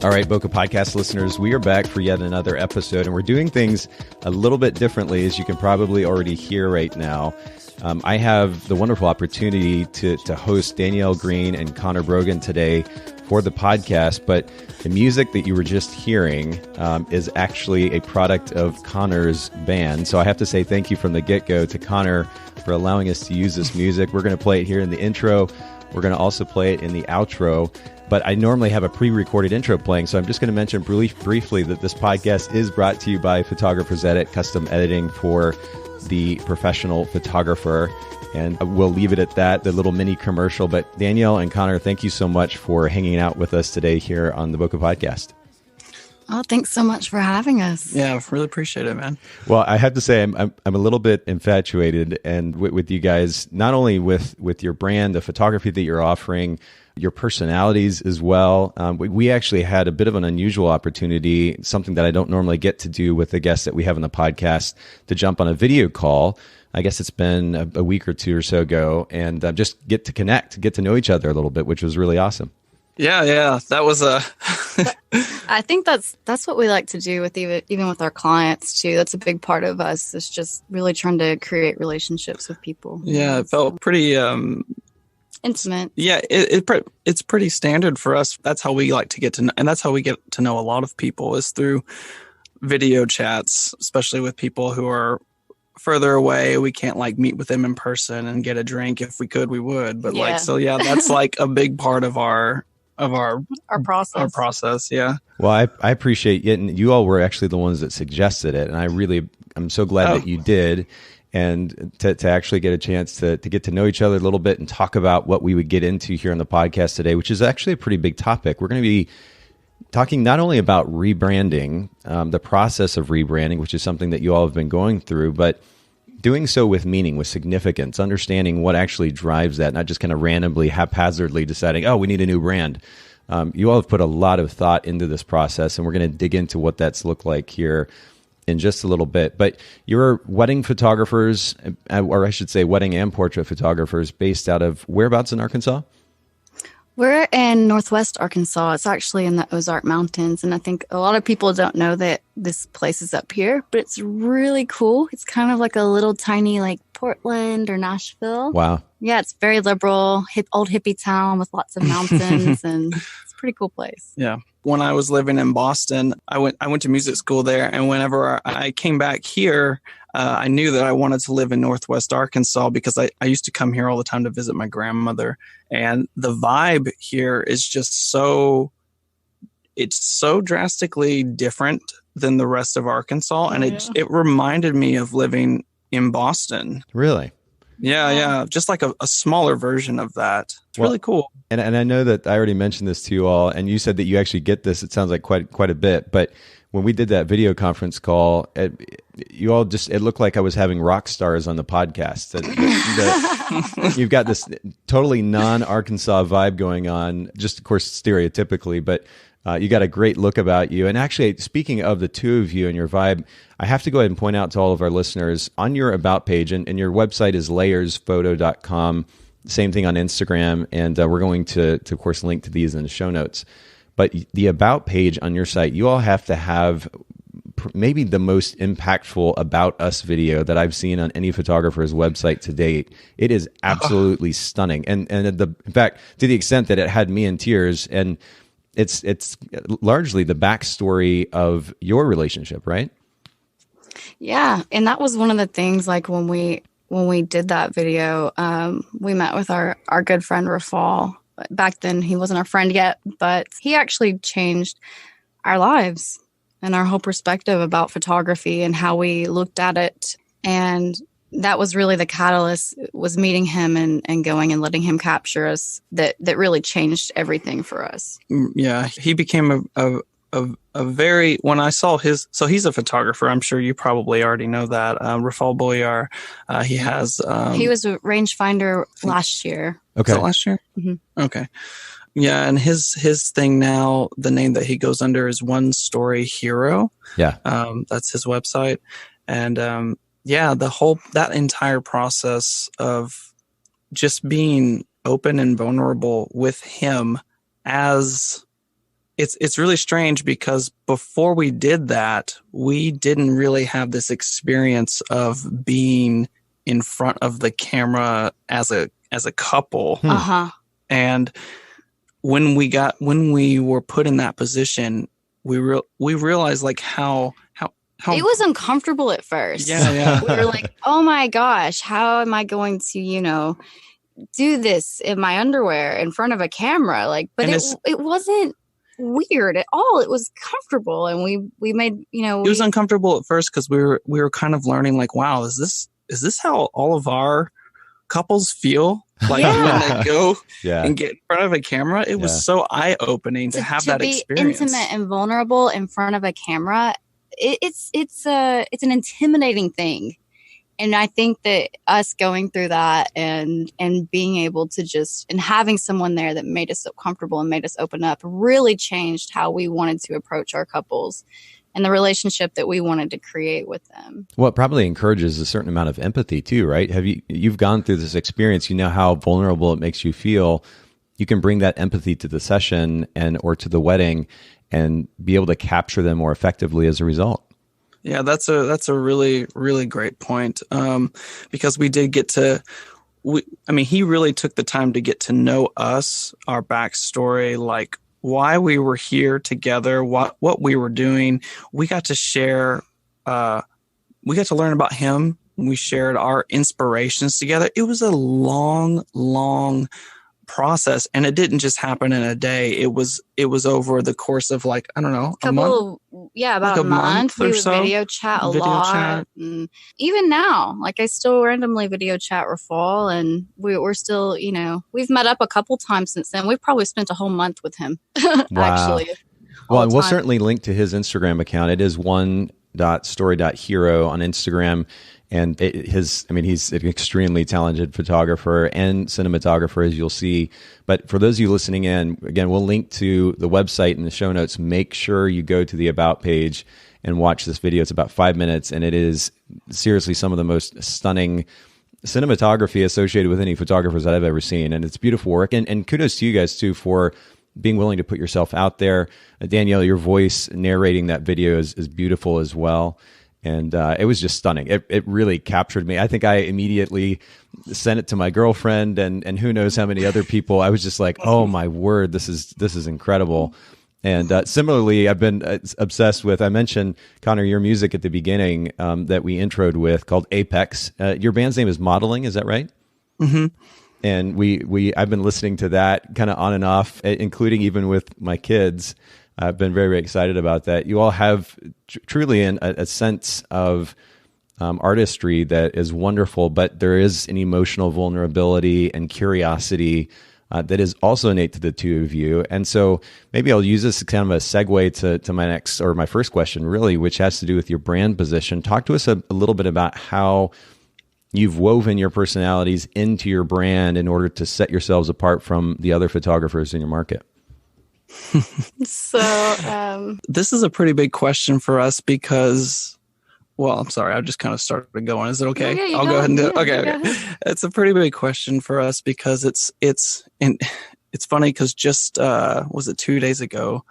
All right, Bokeh Podcast listeners, we are back for yet another episode, and we're doing things a little bit differently, as you can probably already hear right now. I have the wonderful opportunity to host Danielle Green and Connor Brogan today for the podcast, but the music that you were just hearing is actually a product of Connor's band. So I have to say thank you from the get-go to Connor for allowing us to use this music. We're going to play it here in the intro. We're going to also play it in the outro. But I normally have a pre-recorded intro playing, so I'm just going to mention briefly that this podcast is brought to you by Photographers Edit, custom editing for the professional photographer. And we'll leave it at that, the little mini commercial. But Danielle and Connor, thank you so much for hanging out with us today here on the Bokeh Podcast. Oh, thanks so much for having us. Yeah, I really appreciate it, man. Well, I have to say I'm a little bit infatuated and with you guys, not only with your brand, the photography that you're offering, your personalities as well. We actually had a bit of an unusual opportunity, something that I don't normally get to do with the guests that we have on the podcast, to jump on a video call. I guess it's been a week or two or so ago, and just get to connect, get to know each other a little bit, which was really awesome. Yeah, that was a. I think that's what we like to do with even with our clients too. That's a big part of us. Is just really trying to create relationships with people. Yeah, it felt pretty intimate. Yeah, it's pretty standard for us. That's how we like to get to know, and that's how we get to know a lot of people is through video chats, especially with people who are further away. We can't like meet with them in person and get a drink. If we could, we would. But that's like a big part of our process. Our process, yeah. Well, I appreciate it, and you all were actually the ones that suggested it, and I'm so glad that you did. And to actually get a chance to get to know each other a little bit and talk about what we would get into here on the podcast today, which is actually a pretty big topic. We're going to be talking not only about rebranding, the process of rebranding, which is something that you all have been going through, but doing so with meaning, with significance, understanding what actually drives that, not just kind of randomly, haphazardly deciding, oh, we need a new brand. You all have put a lot of thought into this process, and we're going to dig into what that's looked like here in just a little bit. But you're wedding photographers, or I should say wedding and portrait photographers, based out of whereabouts in Arkansas? We're in Northwest Arkansas. It's actually in the Ozark Mountains. And I think a lot of people don't know that this place is up here, but it's really cool. It's kind of like a little tiny like Portland or Nashville. Wow. Yeah, it's very liberal, old hippie town with lots of mountains and it's a pretty cool place. Yeah. When I was living in Boston, I went to music school there. And whenever I came back here, I knew that I wanted to live in Northwest Arkansas because I used to come here all the time to visit my grandmother. And the vibe here is just it's so drastically different than the rest of Arkansas. And it reminded me of living in Boston. Really? Yeah. Just like a smaller version of that. It's really cool. And I know that I already mentioned this to you all, and you said that you actually get this, it sounds like quite a bit. But when we did that video conference call, you all it looked like I was having rock stars on the podcast. You've got this totally non-Arkansas vibe going on, just of course stereotypically, but you got a great look about you. And actually, speaking of the two of you and your vibe, I have to go ahead and point out to all of our listeners, on your About page, and your website is layersphoto.com, same thing on Instagram, and we're going to, of course, link to these in the show notes. But the About page on your site, you all have to have maybe the most impactful About Us video that I've seen on any photographer's website to date. It is absolutely stunning. And in fact, to the extent that it had me in tears, and it's largely the backstory of your relationship, right? Yeah. And that was one of the things, like when we did that video, we met with our good friend Rafal. Back then, he wasn't our friend yet, but he actually changed our lives and our whole perspective about photography and how we looked at it. And that was really the catalyst, was meeting him and going and letting him capture us. That really changed everything for us. Yeah, he became a very, when I saw so he's a photographer. I'm sure you probably already know that. Rafal Boyar, he has. He was a rangefinder last year. Okay. Was it last year? Mm-hmm. Okay. Yeah, and his thing now, the name that he goes under is One Story Hero. Yeah. That's his website. And that entire process of just being open and vulnerable with him as it's really strange because before we did that, we didn't really have this experience of being in front of the camera as a couple. And when we were put in that position, we realized like how it was uncomfortable at first. Yeah. We were like, oh my gosh, how am I going to, do this in my underwear in front of a camera? Like, but it wasn't weird at all. It was comfortable, and we made, it was uncomfortable at first because we were kind of learning like, wow, is this how all of our couples feel like when they go and get in front of a camera? It was so eye-opening to have that experience. Intimate and vulnerable in front of a camera. It's an intimidating thing. And I think that us going through that and being able to and having someone there that made us so comfortable and made us open up really changed how we wanted to approach our couples and the relationship that we wanted to create with them. Well, it probably encourages a certain amount of empathy too, right? You've gone through this experience, you know how vulnerable it makes you feel. You can bring that empathy to the session or to the wedding and be able to capture them more effectively as a result. Yeah, that's a really, really great point. Because we did get to, he really took the time to get to know us, our backstory, like why we were here together, what we were doing. We got to share, we got to learn about him. We shared our inspirations together. It was a long, long process, and it didn't just happen in a day. It was over the course of like, I don't know, a month. About like a month. We would video chat a lot. And even now, like I still randomly video chat Rafal, and we're still, we've met up a couple times since then. We've probably spent a whole month with him. Actually. Well, we'll certainly link to his Instagram account. It is one.story.hero on Instagram. And he's an extremely talented photographer and cinematographer, as you'll see. But for those of you listening in, again, we'll link to the website in the show notes. Make sure you go to the About page and watch this video. It's about 5 minutes, and it is seriously some of the most stunning cinematography associated with any photographers that I've ever seen. And it's beautiful work. And kudos to you guys, too, for being willing to put yourself out there. Danielle, your voice narrating that video is beautiful as well. And it was just stunning. It really captured me. I think I immediately sent it to my girlfriend and who knows how many other people. I was just like, oh my word, this is incredible. And similarly, I've been obsessed with, I mentioned, Connor, your music at the beginning that we introed with called Apex. Your band's name is Modeling, is that right? Mm-hmm. And I've been listening to that kind of on and off, including even with my kids. I've been very, very excited about that. You all have truly a sense of artistry that is wonderful, but there is an emotional vulnerability and curiosity that is also innate to the two of you. And so maybe I'll use this as kind of a segue to my first question, really, which has to do with your brand position. Talk to us a little bit about how you've woven your personalities into your brand in order to set yourselves apart from the other photographers in your market. So this is a pretty big question for us because, well, I'm sorry, I just kind of started going. Is it okay? Yeah, I'll go ahead and do it. Okay. It's a pretty big question for us because it's funny because just was it 2 days ago,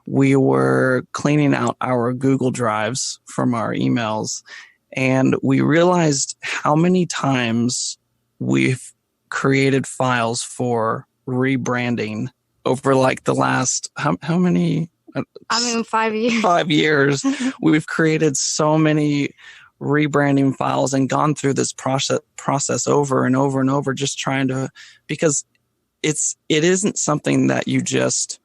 we were cleaning out our Google Drives from our emails, and we realized how many times we've created files for rebranding over like the last, how many? 5 years. 5 years. We've created so many rebranding files and gone through this process over and over and over, just trying to, because it isn't something that you just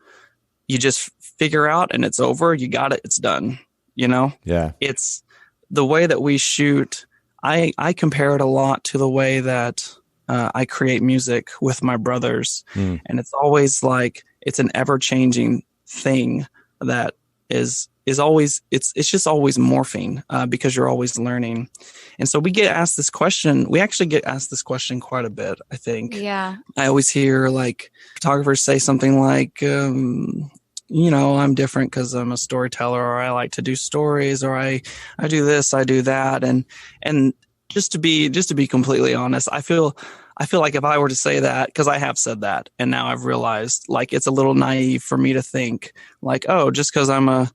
figure out and it's over. You got it. It's done. Yeah. It's the way that we shoot. I compare it a lot to the way that I create music with my brothers, and it's always like it's an ever-changing thing that is always it's just always morphing because you're always learning. And so we get asked this question. We actually get asked this question quite a bit, I think. Yeah. I always hear like photographers say something like, I'm different because I'm a storyteller, or I like to do stories, or I do this, I do that, and just to be completely honest, I feel I feel like if I were to say that, because I have said that, and now I've realized like it's a little naive for me to think like, oh, just because I'm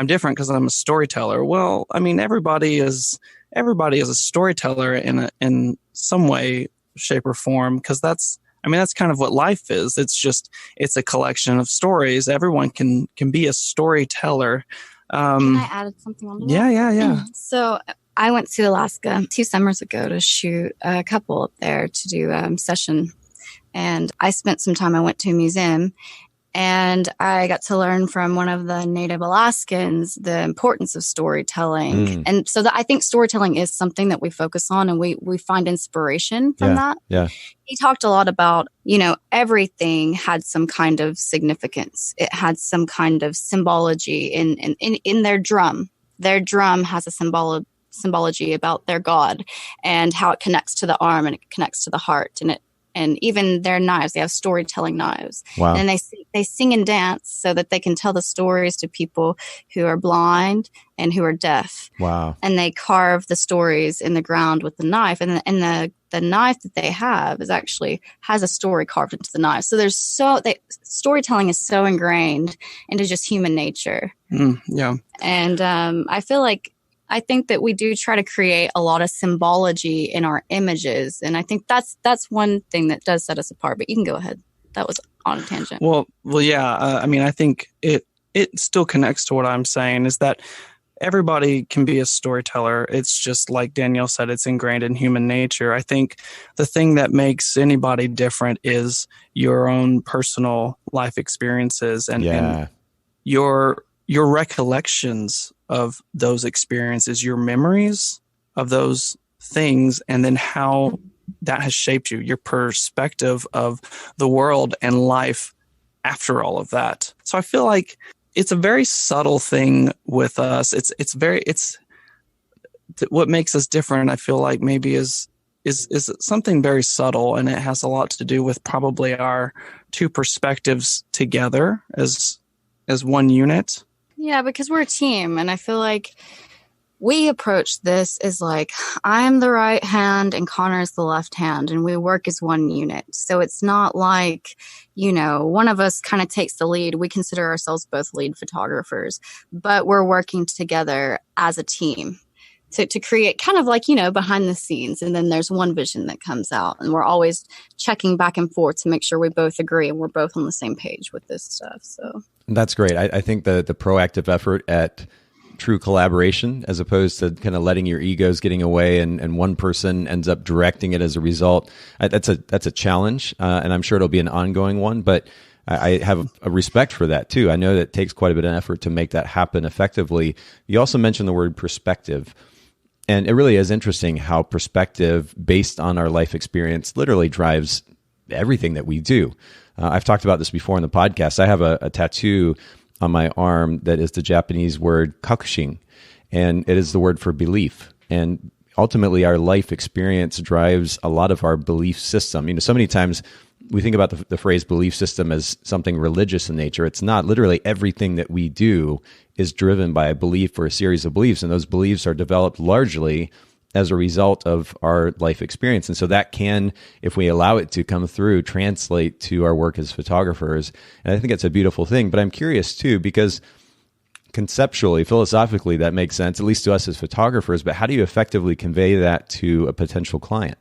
different because I'm a storyteller. Well, I mean, everybody is a storyteller in some way, shape, or form, because that's kind of what life is. It's a collection of stories. Everyone can be a storyteller. Can I add something on to that? Yeah. So I went to Alaska 2 summers ago to shoot a couple up there to do session. And I spent some time, I went to a museum, and I got to learn from one of the Native Alaskans the importance of storytelling. And so I think storytelling is something that we focus on, and we find inspiration from that. Yeah. He talked a lot about, everything had some kind of significance. It had some kind of symbology in their drum. Their drum has a symbology about their god and how it connects to the arm and it connects to the heart, and even their knives, they have storytelling knives. Wow. And they sing and dance so that they can tell the stories to people who are blind and who are deaf. Wow. And they carve the stories in the ground with the knife. And the knife that they have has a story carved into the knife. So storytelling is so ingrained into just human nature. Yeah. And I think that we do try to create a lot of symbology in our images. And I think that's one thing that does set us apart. But you can go ahead. That was on a tangent. Well, yeah. I think it still connects to what I'm saying, is that everybody can be a storyteller. It's just like Danielle said, it's ingrained in human nature. I think the thing that makes anybody different is your own personal life experiences and your recollections of those experiences, your memories of those things, and then how that has shaped you, your perspective of the world and life after all of that. So I feel like it's a very subtle thing with us. It's what makes us different. I feel like maybe is something very subtle, and it has a lot to do with probably our two perspectives together as one unit. Yeah, because we're a team, and I feel like we approach this as like, I'm the right hand and Connor is the left hand, and we work as one unit. So it's not like, one of us kind of takes the lead. We consider ourselves both lead photographers, but we're working together as a team to create kind of like, behind the scenes. And then there's one vision that comes out, and we're always checking back and forth to make sure we both agree and we're both on the same page with this stuff. So that's great. I think the proactive effort at true collaboration, as opposed to kind of letting your egos getting away and one person ends up directing it as a result, that's a challenge, and I'm sure it'll be an ongoing one. But I have a respect for that too. I know that it takes quite a bit of effort to make that happen effectively. You also mentioned the word perspective. And it really is interesting how perspective based on our life experience literally drives everything that we do. I've talked about this before in the podcast. I have a tattoo on my arm that is the Japanese word kakushin, and it is the word for belief. And ultimately, our life experience drives a lot of our belief system. So many times we think about the phrase belief system as something religious in nature. It's not. Literally everything that we do is driven by a belief or a series of beliefs, and those beliefs are developed largely as a result of our life experience. And so that can, if we allow it to come through, translate to our work as photographers. And I think it's a beautiful thing. But I'm curious too, because conceptually, philosophically, that makes sense, at least to us as photographers. But how do you effectively convey that to a potential client?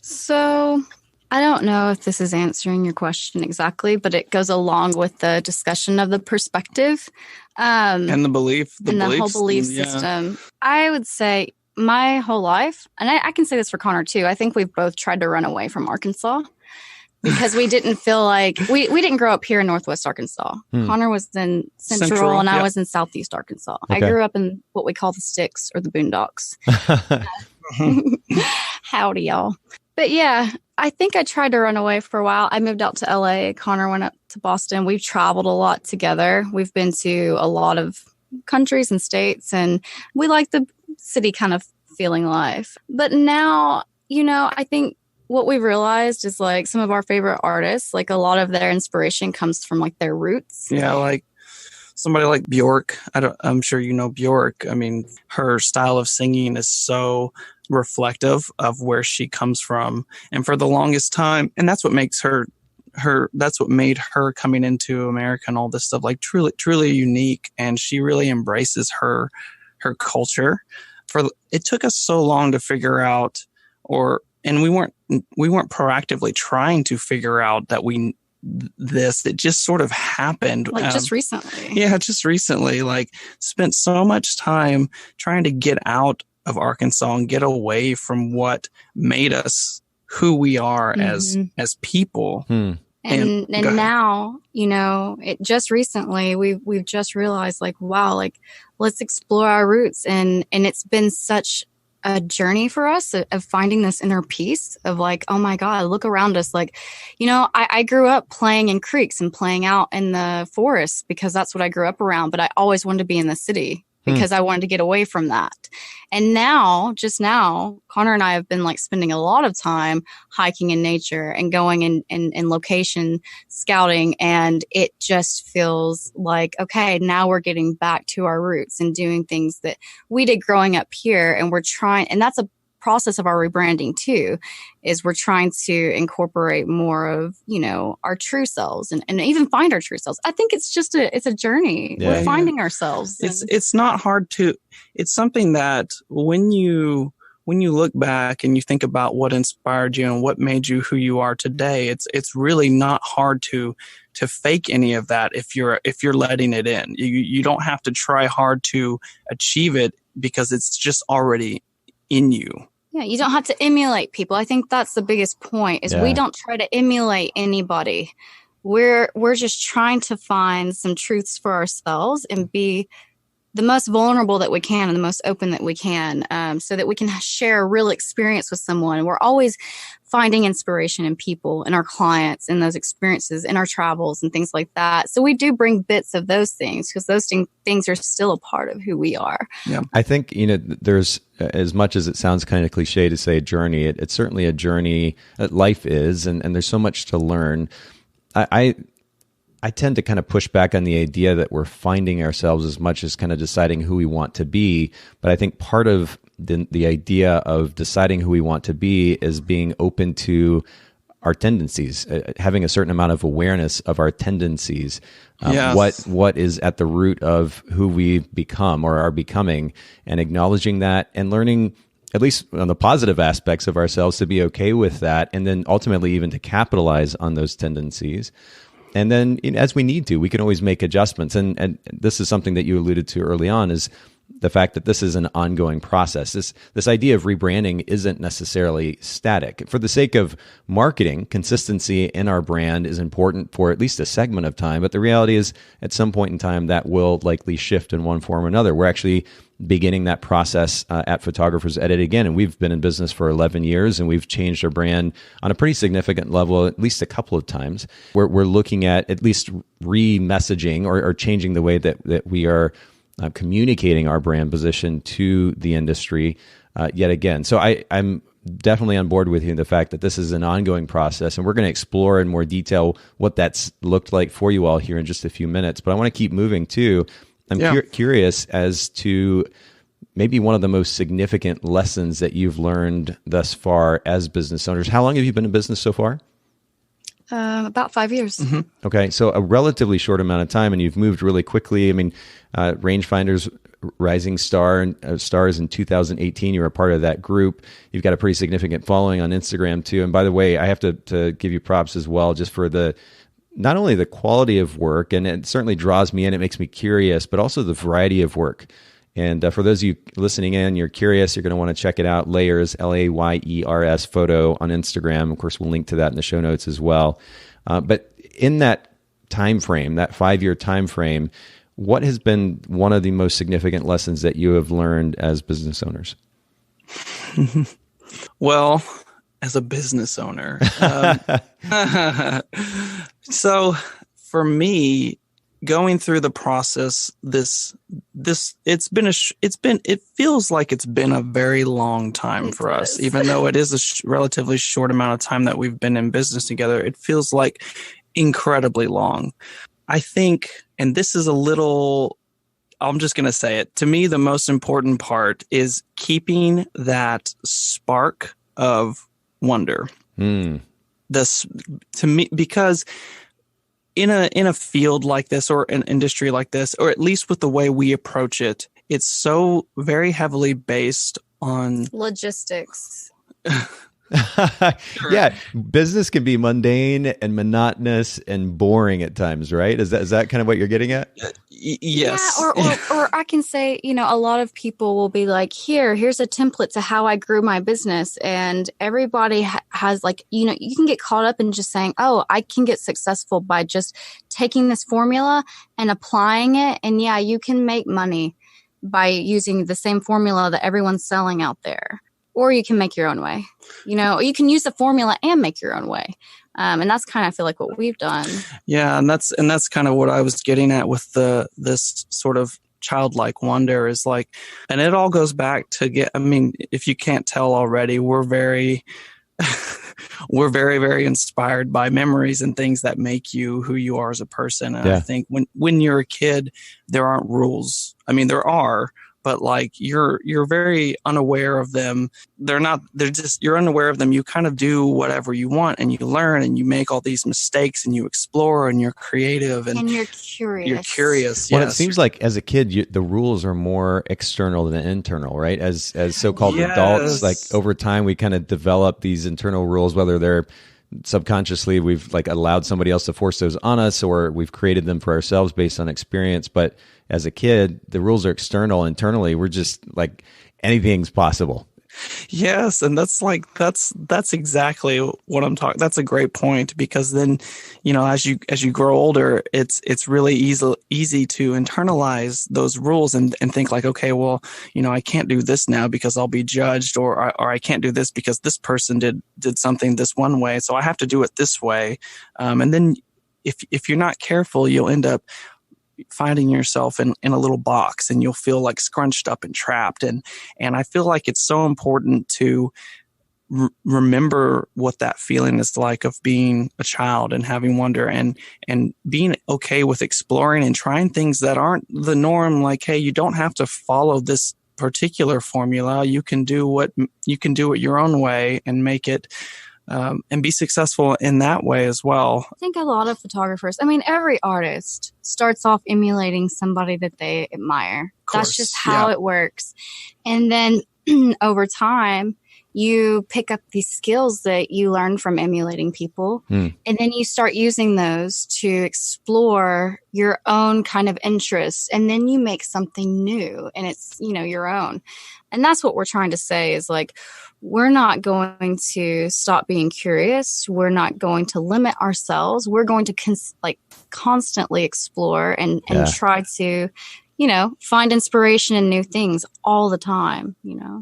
So I don't know if this is answering your question exactly, but it goes along with the discussion of the perspective and the belief, the whole belief system. I would say my whole life, and I can say this for Connor too, I think we've both tried to run away from Arkansas because we didn't feel like we didn't grow up here in Northwest Arkansas. Connor was in Central and I was in Southeast Arkansas. Okay. I grew up in what we call the sticks or the boondocks. Howdy, y'all. But yeah, I think I tried to run away for a while. I moved out to LA. Connor went up to Boston. We've traveled a lot together. We've been to a lot of countries and states, and we like the city kind of feeling life. But now, I think what we've realized is like some of our favorite artists, like a lot of their inspiration comes from like their roots. Yeah, like somebody like Bjork, I'm sure you know Bjork. I mean, her style of singing is so reflective of where she comes from. And for the longest time, and that's what makes that's what made her coming into America and all this stuff like truly unique. And she really embraces her culture. It took us so long to figure out, and we weren't proactively trying to figure out that it just sort of happened. Like just recently. Yeah, just recently. Like spent so much time trying to get out of Arkansas and get away from what made us who we are as people. And now, it just recently we've just realized like, wow, like let's explore our roots. And it's been such a journey for us of finding this inner peace of like, oh my God, look around us. Like, I grew up playing in creeks and playing out in the forest because that's what I grew up around. But I always wanted to be in the city because I wanted to get away from that. And just now, Connor and I have been like spending a lot of time hiking in nature and going in location scouting. And it just feels like, okay, now we're getting back to our roots and doing things that we did growing up here. And we're trying, and that's a process of our rebranding too, is we're trying to incorporate more of, our true selves and even find our true selves. I think it's just it's a journey. Yeah. We're finding ourselves. It's not hard it's something that when you look back and you think about what inspired you and what made you who you are today, it's really not hard to fake any of that if you're letting it in. You don't have to try hard to achieve it because it's just already in you. Yeah, you don't have to emulate people. I think that's the biggest point is we don't try to emulate anybody. We're just trying to find some truths for ourselves and be the most vulnerable that we can and the most open that we can, so that we can share a real experience with someone. We're always finding inspiration in people and our clients and those experiences in our travels and things like that. So we do bring bits of those things because those things are still a part of who we are. Yeah. I think, there's, as much as it sounds kind of cliche to say a journey, it's certainly a journey that life is, and there's so much to learn. I tend to kind of push back on the idea that we're finding ourselves as much as kind of deciding who we want to be. But I think part of the idea of deciding who we want to be is being open to our tendencies, having a certain amount of awareness of our tendencies, yes. what is at the root of who we've become or are becoming, and acknowledging that and learning, at least on the positive aspects of ourselves, to be okay with that, and then ultimately even to capitalize on those tendencies. And then as we need to, we can always make adjustments. And this is something that you alluded to early on, is the fact that this is an ongoing process. This idea of rebranding isn't necessarily static. For the sake of marketing, consistency in our brand is important for at least a segment of time. But the reality is, at some point in time, that will likely shift in one form or another. We're actually beginning that process at Photographers Edit again. And we've been in business for 11 years, and we've changed our brand on a pretty significant level at least a couple of times. We're looking at least re-messaging or changing the way that we are communicating our brand position to the industry yet again. So I'm definitely on board with you in the fact that this is an ongoing process, and we're going to explore in more detail what that's looked like for you all here in just a few minutes. But I want to keep moving too. I'm curious as to maybe one of the most significant lessons that you've learned thus far as business owners. How long have you been in business so far? About 5 years. Mm-hmm. Okay, so a relatively short amount of time, and you've moved really quickly. I mean, Rangefinder's Rising Stars in 2018. You were a part of that group. You've got a pretty significant following on Instagram too. And by the way, I have to give you props as well, just for not only the quality of work, and it certainly draws me in, it makes me curious, but also the variety of work. And for those of you listening in, you're curious, you're going to want to check it out. Layers, Layers photo on Instagram. Of course, we'll link to that in the show notes as well. But in that time frame, that 5-year time frame, what has been one of the most significant lessons that you have learned as business owners? Well, as a business owner, so for me, going through the process, it feels like it's been a very long time for us, even though it is a relatively short amount of time that we've been in business together. It feels like incredibly long. I think And this is a little, I'm just going to say it. To me, the most important part is keeping that spark of wonder. This, to me, because in a field like this, or an industry like this, or at least with the way we approach it, it's so very heavily based on logistics. Yeah, business can be mundane and monotonous and boring at times, right? Is that kind of what you're getting at? Yes. Yeah, or I can say, a lot of people will be like, here's a template to how I grew my business. And everybody has you can get caught up in just saying, oh, I can get successful by just taking this formula and applying it. And yeah, you can make money by using the same formula that everyone's selling out there. Or you can make your own way. You can use the formula and make your own way. And that's kind of, I feel like, what we've done. Yeah, and that's kind of what I was getting at with this sort of childlike wonder is like, and it all goes back to if you can't tell already, we're very very inspired by memories and things that make you who you are as a person. And I think when you're a kid, there aren't rules. There are, but like you're very unaware of them. You're unaware of them. You kind of do whatever you want, and you learn, and you make all these mistakes, and you explore, and you're creative, and you're curious. You're curious. Well, yes. It seems like as a kid, the rules are more external than internal, right? As so-called adults, like over time, we kind of develop these internal rules, whether they're subconsciously we've like allowed somebody else to force those on us, or we've created them for ourselves based on experience. But as a kid, the rules are external. Internally, we're just like anything's possible. Yes, and that's exactly what I'm talking. That's a great point, because then, as you grow older, it's really easy to internalize those rules and think like, okay, well, I can't do this now because I'll be judged, or I can't do this because this person did something this one way, so I have to do it this way. And then if you're not careful, you'll end up finding yourself in a little box, and you'll feel like scrunched up and trapped. And I feel like it's so important to remember what that feeling is like of being a child and having wonder, and being okay with exploring and trying things that aren't the norm. Like, hey, you don't have to follow this particular formula. You can do it your own way and make it and be successful in that way as well. I think a lot of photographers, every artist starts off emulating somebody that they admire. That's just how it works. And then over time, you pick up these skills that you learn from emulating people. And then you start using those to explore your own kind of interests. And then you make something new, and it's, your own. And that's what we're trying to say is like, we're not going to stop being curious. We're not going to limit ourselves. We're going to constantly explore and try to, find inspiration in new things all the time,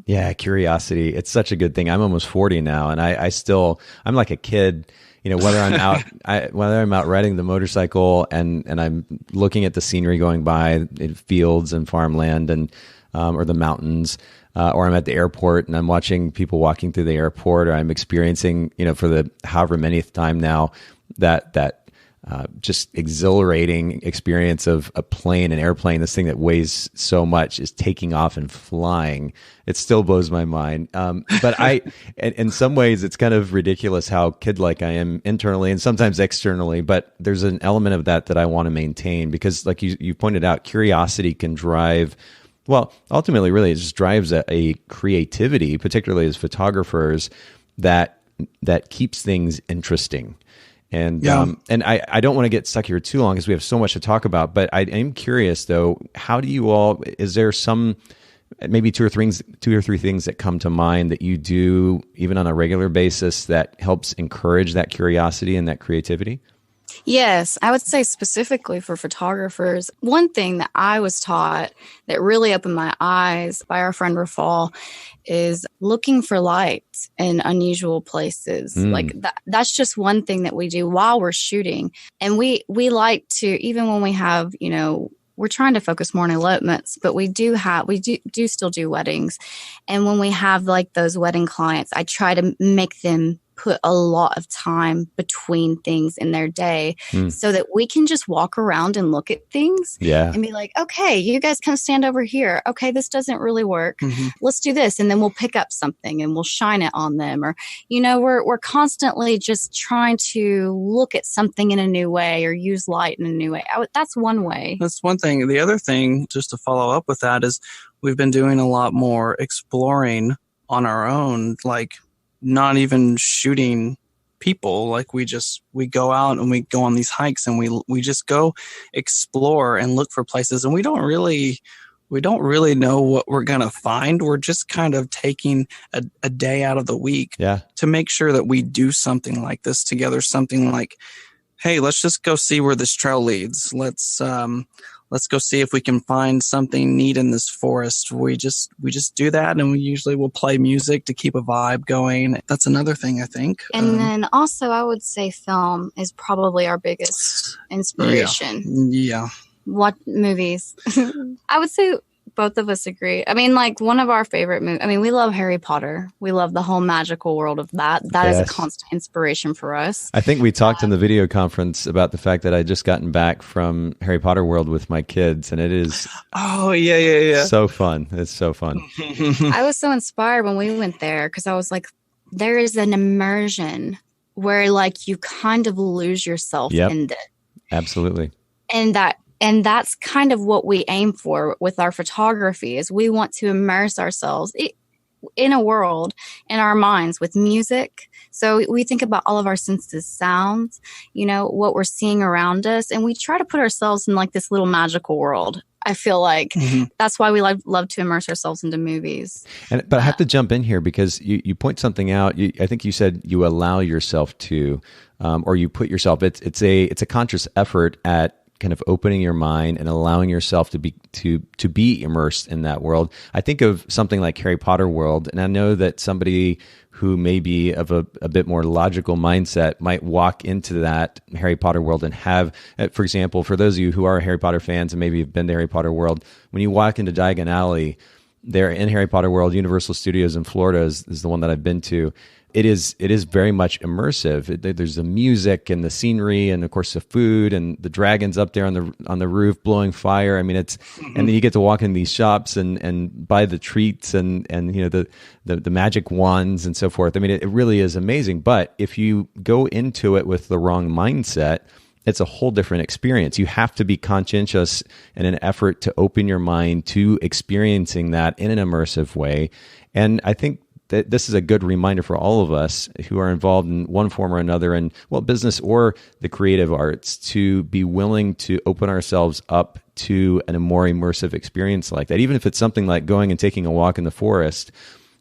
Yeah, curiosity. It's such a good thing. I'm almost 40 now, and I'm like a kid. Whether I'm out riding the motorcycle and I'm looking at the scenery going by in fields and farmland and or the mountains, or I'm at the airport and I'm watching people walking through the airport, or I'm experiencing, for the however manyth time now, that just exhilarating experience of an airplane, this thing that weighs so much is taking off and flying. It still blows my mind. But in some ways, it's kind of ridiculous how kid-like I am internally and sometimes externally, but there's an element of that I want to maintain, because like you pointed out, curiosity can drive, well, ultimately really it just drives a creativity, particularly as photographers, that keeps things interesting. And I don't want to get stuck here too long because we have so much to talk about, but I am curious though, how do you all, is there some, maybe two or three things that come to mind that you do even on a regular basis that helps encourage that curiosity and that creativity? Yes, I would say specifically for photographers, one thing that I was taught that really opened my eyes by our friend Rafal is looking for light in unusual places. Like that's just one thing that we do while we're shooting. And we like to, even when we have, we're trying to focus more on elopements, but we do still do weddings. And when we have like those wedding clients, I try to make them put a lot of time between things in their day so that we can just walk around and look at things and be like, okay, you guys come stand over here. Okay, this doesn't really work. Let's do this. And then we'll pick up something and we'll shine it on them. Or, we're constantly just trying to look at something in a new way or use light in a new way. That's one way. That's one thing. The other thing, just to follow up with that, is we've been doing a lot more exploring on our own, like not even shooting people. Like we go out and we go on these hikes and we just go explore and look for places, and we don't really know what we're going to find. We're just kind of taking a day out of the week to make sure that we do something like this together. Something like, hey, let's just go see where this trail leads. Let's go see if we can find something neat in this forest. We just do that, and we usually will play music to keep a vibe going. That's another thing, I think. And then also, I would say film is probably our biggest inspiration. Yeah. What movies? I would say both of us agree. I mean, like one of our favorite movies. I mean, we love Harry Potter. We love the whole magical world of that. That is a constant inspiration for us. I think we talked in the video conference about the fact that I just gotten back from Harry Potter World with my kids, and it is so fun. It's so fun. I was so inspired when we went there because I was like, there is an immersion where like you kind of lose yourself in it. Absolutely. And that's kind of what we aim for with our photography is we want to immerse ourselves in a world, in our minds with music. So we think about all of our senses, sounds, what we're seeing around us. And we try to put ourselves in like this little magical world. I feel like that's why we love to immerse ourselves into movies. But I have to jump in here because you point something out. I think you said you allow yourself to, or you put yourself, it's a conscious effort at kind of opening your mind and allowing yourself to be immersed in that world. I think of something like Harry Potter World, and I know that somebody who may be of a bit more logical mindset might walk into that Harry Potter world and have, for example, for those of you who are Harry Potter fans and maybe have been to Harry Potter World, when you walk into Diagon Alley, there in Harry Potter World, Universal Studios in Florida is the one that I've been to. It is very much immersive. There's the music and the scenery, and of course the food and the dragons up there on the roof blowing fire. I mean, and then you get to walk in these shops and buy the treats and the magic wands and so forth. I mean, it really is amazing. But if you go into it with the wrong mindset, it's a whole different experience. You have to be conscientious in an effort to open your mind to experiencing that in an immersive way. And I think that this is a good reminder for all of us who are involved in one form or another in, business or the creative arts, to be willing to open ourselves up to a more immersive experience like that. Even if it's something like going and taking a walk in the forest,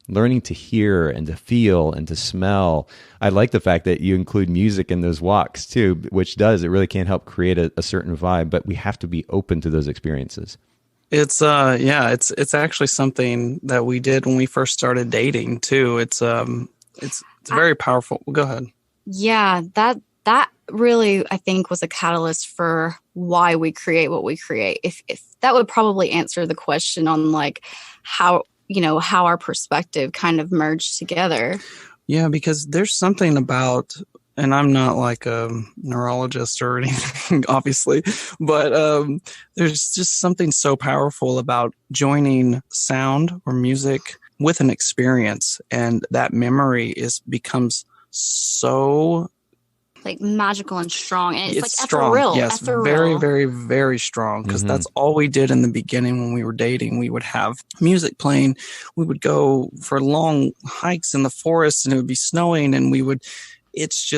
learning to hear and to feel and to smell. I like the fact that you include music in those walks too, which it really can help create a certain vibe, but we have to be open to those experiences. It's actually something that we did when we first started dating too. It's very powerful. Well, go ahead. Yeah, that really, I think, was a catalyst for why we create what we create. If that would probably answer the question on like how our perspective kind of merged together. Yeah, because there's something about, and I'm not like a neurologist or anything, obviously, but there's just something so powerful about joining sound or music with an experience, and that memory becomes so like magical and strong, and it's like strong. Ethereal. Yes, ethereal. Very, very, very strong. Because that's all we did in the beginning when we were dating. We would have music playing. We would go for long hikes in the forest, and it would be snowing, and we would. It's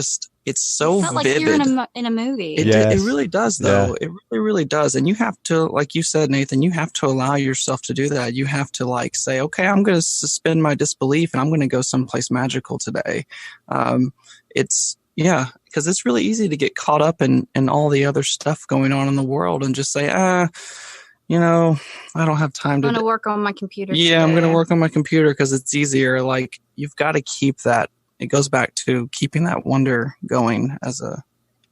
so vivid. Like you're in a movie. It really does, though. Yeah. It really, really does. And you have to, like you said, Nathan, you have to allow yourself to do that. You have to like say, okay, I'm going to suspend my disbelief, and I'm going to go someplace magical today. Because it's really easy to get caught up in all the other stuff going on in the world and just say, I don't have time to. I'm going to work on my computer. Yeah, I'm going to work on my computer because it's easier. Like, you've got to keep that. It goes back to keeping that wonder going as a.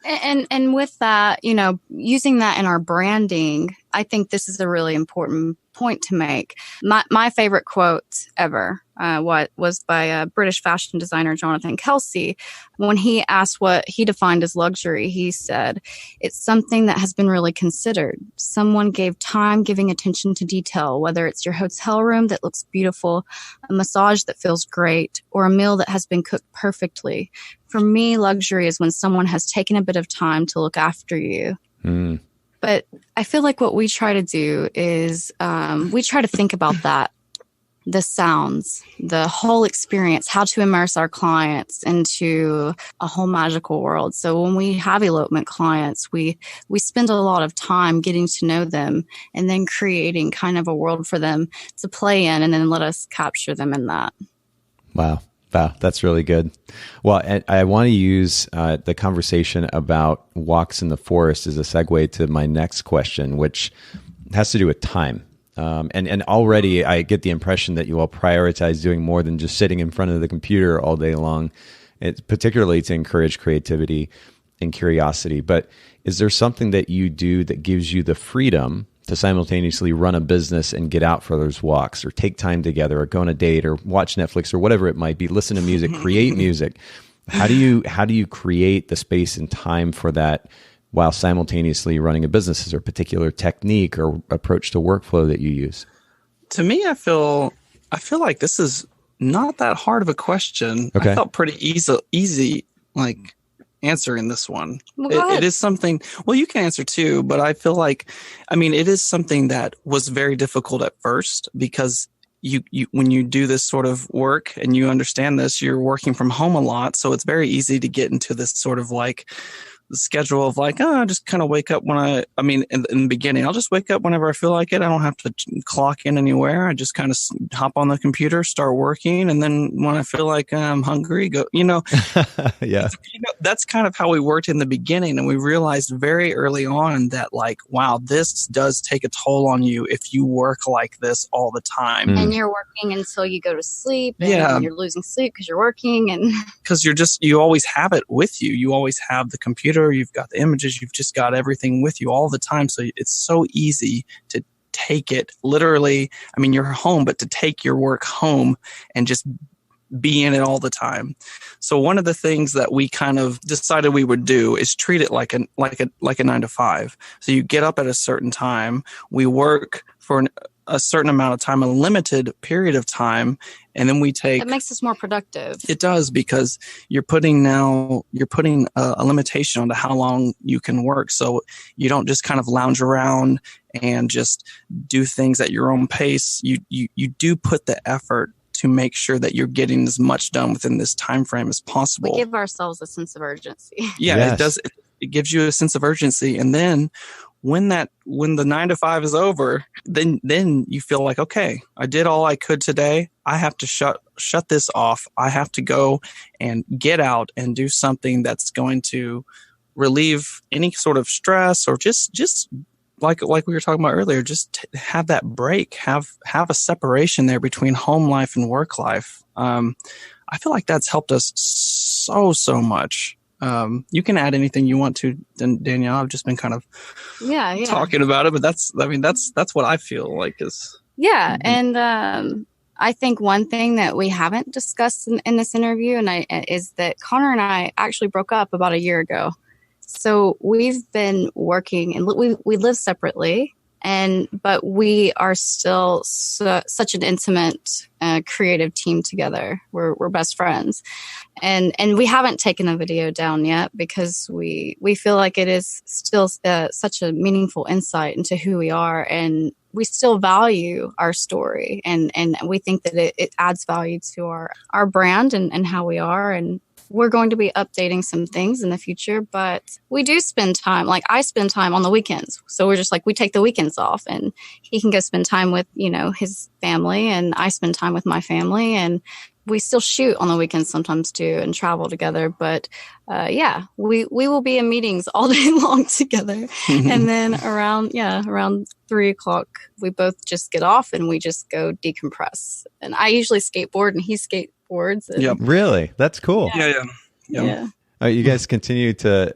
And with that, using that in our branding, I think this is a really important point to make. My favorite quote ever was by a British fashion designer, Jonathan Kelsey. When he asked what he defined as luxury, he said, "It's something that has been really considered. Someone gave time, giving attention to detail, whether it's your hotel room that looks beautiful, a massage that feels great, or a meal that has been cooked perfectly. For me, luxury is when someone has taken a bit of time to look after you." Mm. But I feel like what we try to do is we try to think about that, the sounds, the whole experience, how to immerse our clients into a whole magical world. So when we have elopement clients, we spend a lot of time getting to know them and then creating kind of a world for them to play in, and then let us capture them in that. Wow. Wow, that's really good. Well, I want to use the conversation about walks in the forest as a segue to my next question, which has to do with time. And already I get the impression that you all prioritize doing more than just sitting in front of the computer all day long, particularly to encourage creativity and curiosity. But is there something that you do that gives you the freedom to simultaneously run a business and get out for those walks, or take time together, or go on a date, or watch Netflix, or whatever it might be, listen to music, create music? How do you create the space and time for that while simultaneously running a business? Is there a particular technique or approach to workflow that you use? To me, I feel like this is not that hard of a question. Okay. I felt pretty easy, like answering this one. Well, It is something, well, you can answer too, but I feel like, it is something that was very difficult at first, because you when you do this sort of work and you understand this, you're working from home a lot. So it's very easy to get into this sort of like the schedule of like, I just kind of wake up when in the beginning, I'll just wake up whenever I feel like it. I don't have to clock in anywhere. I just kind of hop on the computer, start working. And then when I feel like I'm hungry, go, Yeah. That's kind of how we worked in the beginning. And we realized very early on that, like, wow, this does take a toll on you if you work like this all the time. And you're working until you go to sleep, and Yeah. you're losing sleep because you're working, and Because you always have it with you. You always have the computer, you've got the images, you've just got everything with you all the time. So it's so easy to take it literally. You're home, but to take your work home and just be in it all the time. So one of the things that we kind of decided we would do is treat it like a 9 to 5. So you get up at a certain time, we work for a certain amount of time, a limited period of time, and then we take. it makes us more productive. It does, because you're putting a limitation onto how long you can work. So you don't just kind of lounge around and just do things at your own pace. You do put the effort to make sure that you're getting as much done within this time frame as possible. We give ourselves a sense of urgency. Yeah, Yes. It does. It gives you a sense of urgency, and then when the 9 to 5 is over, then you feel like, okay, I did all I could today. I have to shut this off. I have to go and get out and do something that's going to relieve any sort of stress, or just like we were talking about earlier, just have that break, have a separation there between home life and work life. I feel like that's helped us so much. You can add anything you want to, Danielle. I've just been kind of talking about it, but that's what I feel like is. Yeah. And I think one thing that we haven't discussed in this interview is that Connor and I actually broke up about a year ago. So we've been working, and we live separately, but we are still such an intimate, creative team together. We're best friends, and we haven't taken the video down yet, because we feel like it is still such a meaningful insight into who we are, and we still value our story, and we think that it adds value to our brand and how we are. And we're going to be updating some things in the future, but we do spend time, like I spend time on the weekends. So we're just like, we take the weekends off, and he can go spend time with, his family, and I spend time with my family, and we still shoot on the weekends sometimes too, and travel together. But we will be in meetings all day long together. And then around 3:00, we both just get off and we just go decompress. And I usually skateboard and he skateboards. And Yep. Really? That's cool. Yeah. You guys continue to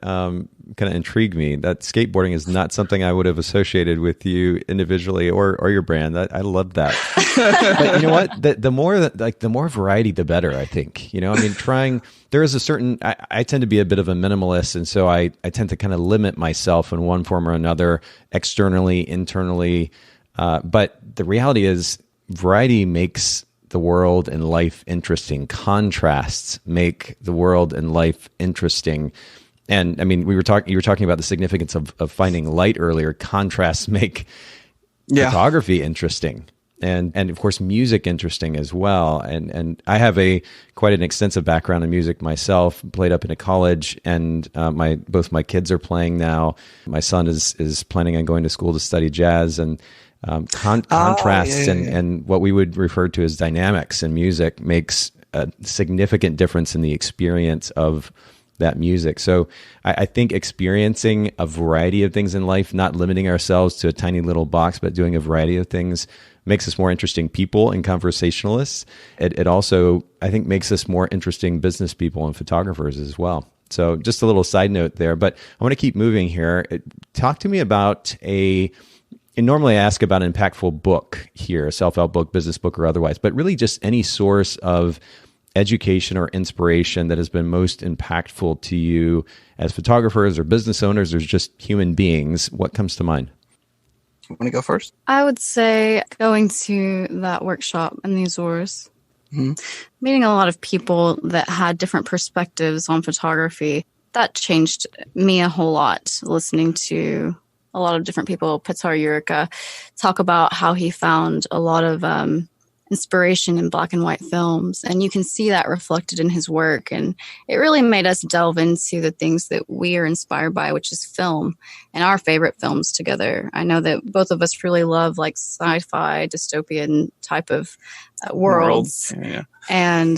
kind of intrigue me. That skateboarding is not something I would have associated with you individually or your brand. I love that. But you know what? The more variety, the better, I think. I mean, there is a certain, I tend to be a bit of a minimalist. And so I tend to kind of limit myself in one form or another, externally, internally. But the reality is variety makes the world and life interesting. Contrasts make the world and life interesting. And I mean, you were talking about the significance of finding light earlier. Contrasts make photography interesting. And of course, music interesting as well. And I have quite an extensive background in music myself. Played up in a college, and both my kids are playing now. My son is planning on going to school to study jazz, and contrasts and what we would refer to as dynamics in music makes a significant difference in the experience of that music. So I think experiencing a variety of things in life, not limiting ourselves to a tiny little box, but doing a variety of things, makes us more interesting people and conversationalists. It also, I think, makes us more interesting business people and photographers as well. So just a little side note there, but I want to keep moving here. Talk to me about and normally I ask about an impactful book here, a self-help book, business book, or otherwise, but really just any source of education or inspiration that has been most impactful to you as photographers or business owners or just human beings. What comes to mind? You want to go first? I would say going to that workshop in the Azores, meeting a lot of people that had different perspectives on photography. That changed me a whole lot, listening to a lot of different people. Pitar Urica talk about how he found a lot of inspiration in black and white films, and you can see that reflected in his work. And it really made us delve into the things that we are inspired by, which is film and our favorite films together. I know that both of us really love like sci-fi dystopian type of worlds. Yeah. And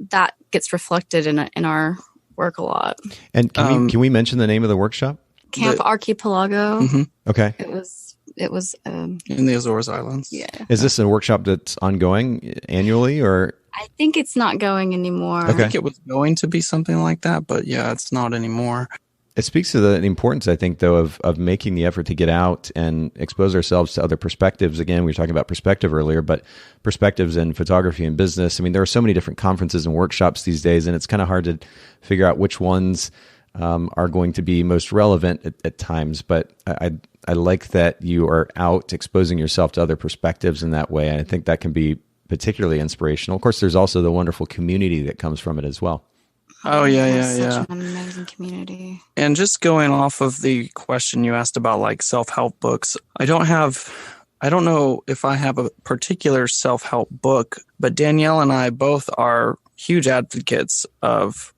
that gets reflected in our work a lot. And can we mention the name of the workshop? Camp Archipelago. Mm-hmm. Okay. It was in the Azores Islands. Yeah. Is this a workshop that's ongoing annually, or? I think it's not going anymore. I think it was going to be something like that, but yeah, it's not anymore. It speaks to the importance, I think, though, of making the effort to get out and expose ourselves to other perspectives. Again, we were talking about perspective earlier, but perspectives in photography and business. I mean, there are so many different conferences and workshops these days, and it's kind of hard to figure out which ones are going to be most relevant at times. But I like that you are out exposing yourself to other perspectives in that way. And I think that can be particularly inspirational. Of course, there's also the wonderful community that comes from it as well. Oh, yeah. Such an amazing community. And just going off of the question you asked about like self-help books, I don't know if I have a particular self-help book, but Danielle and I both are huge advocates of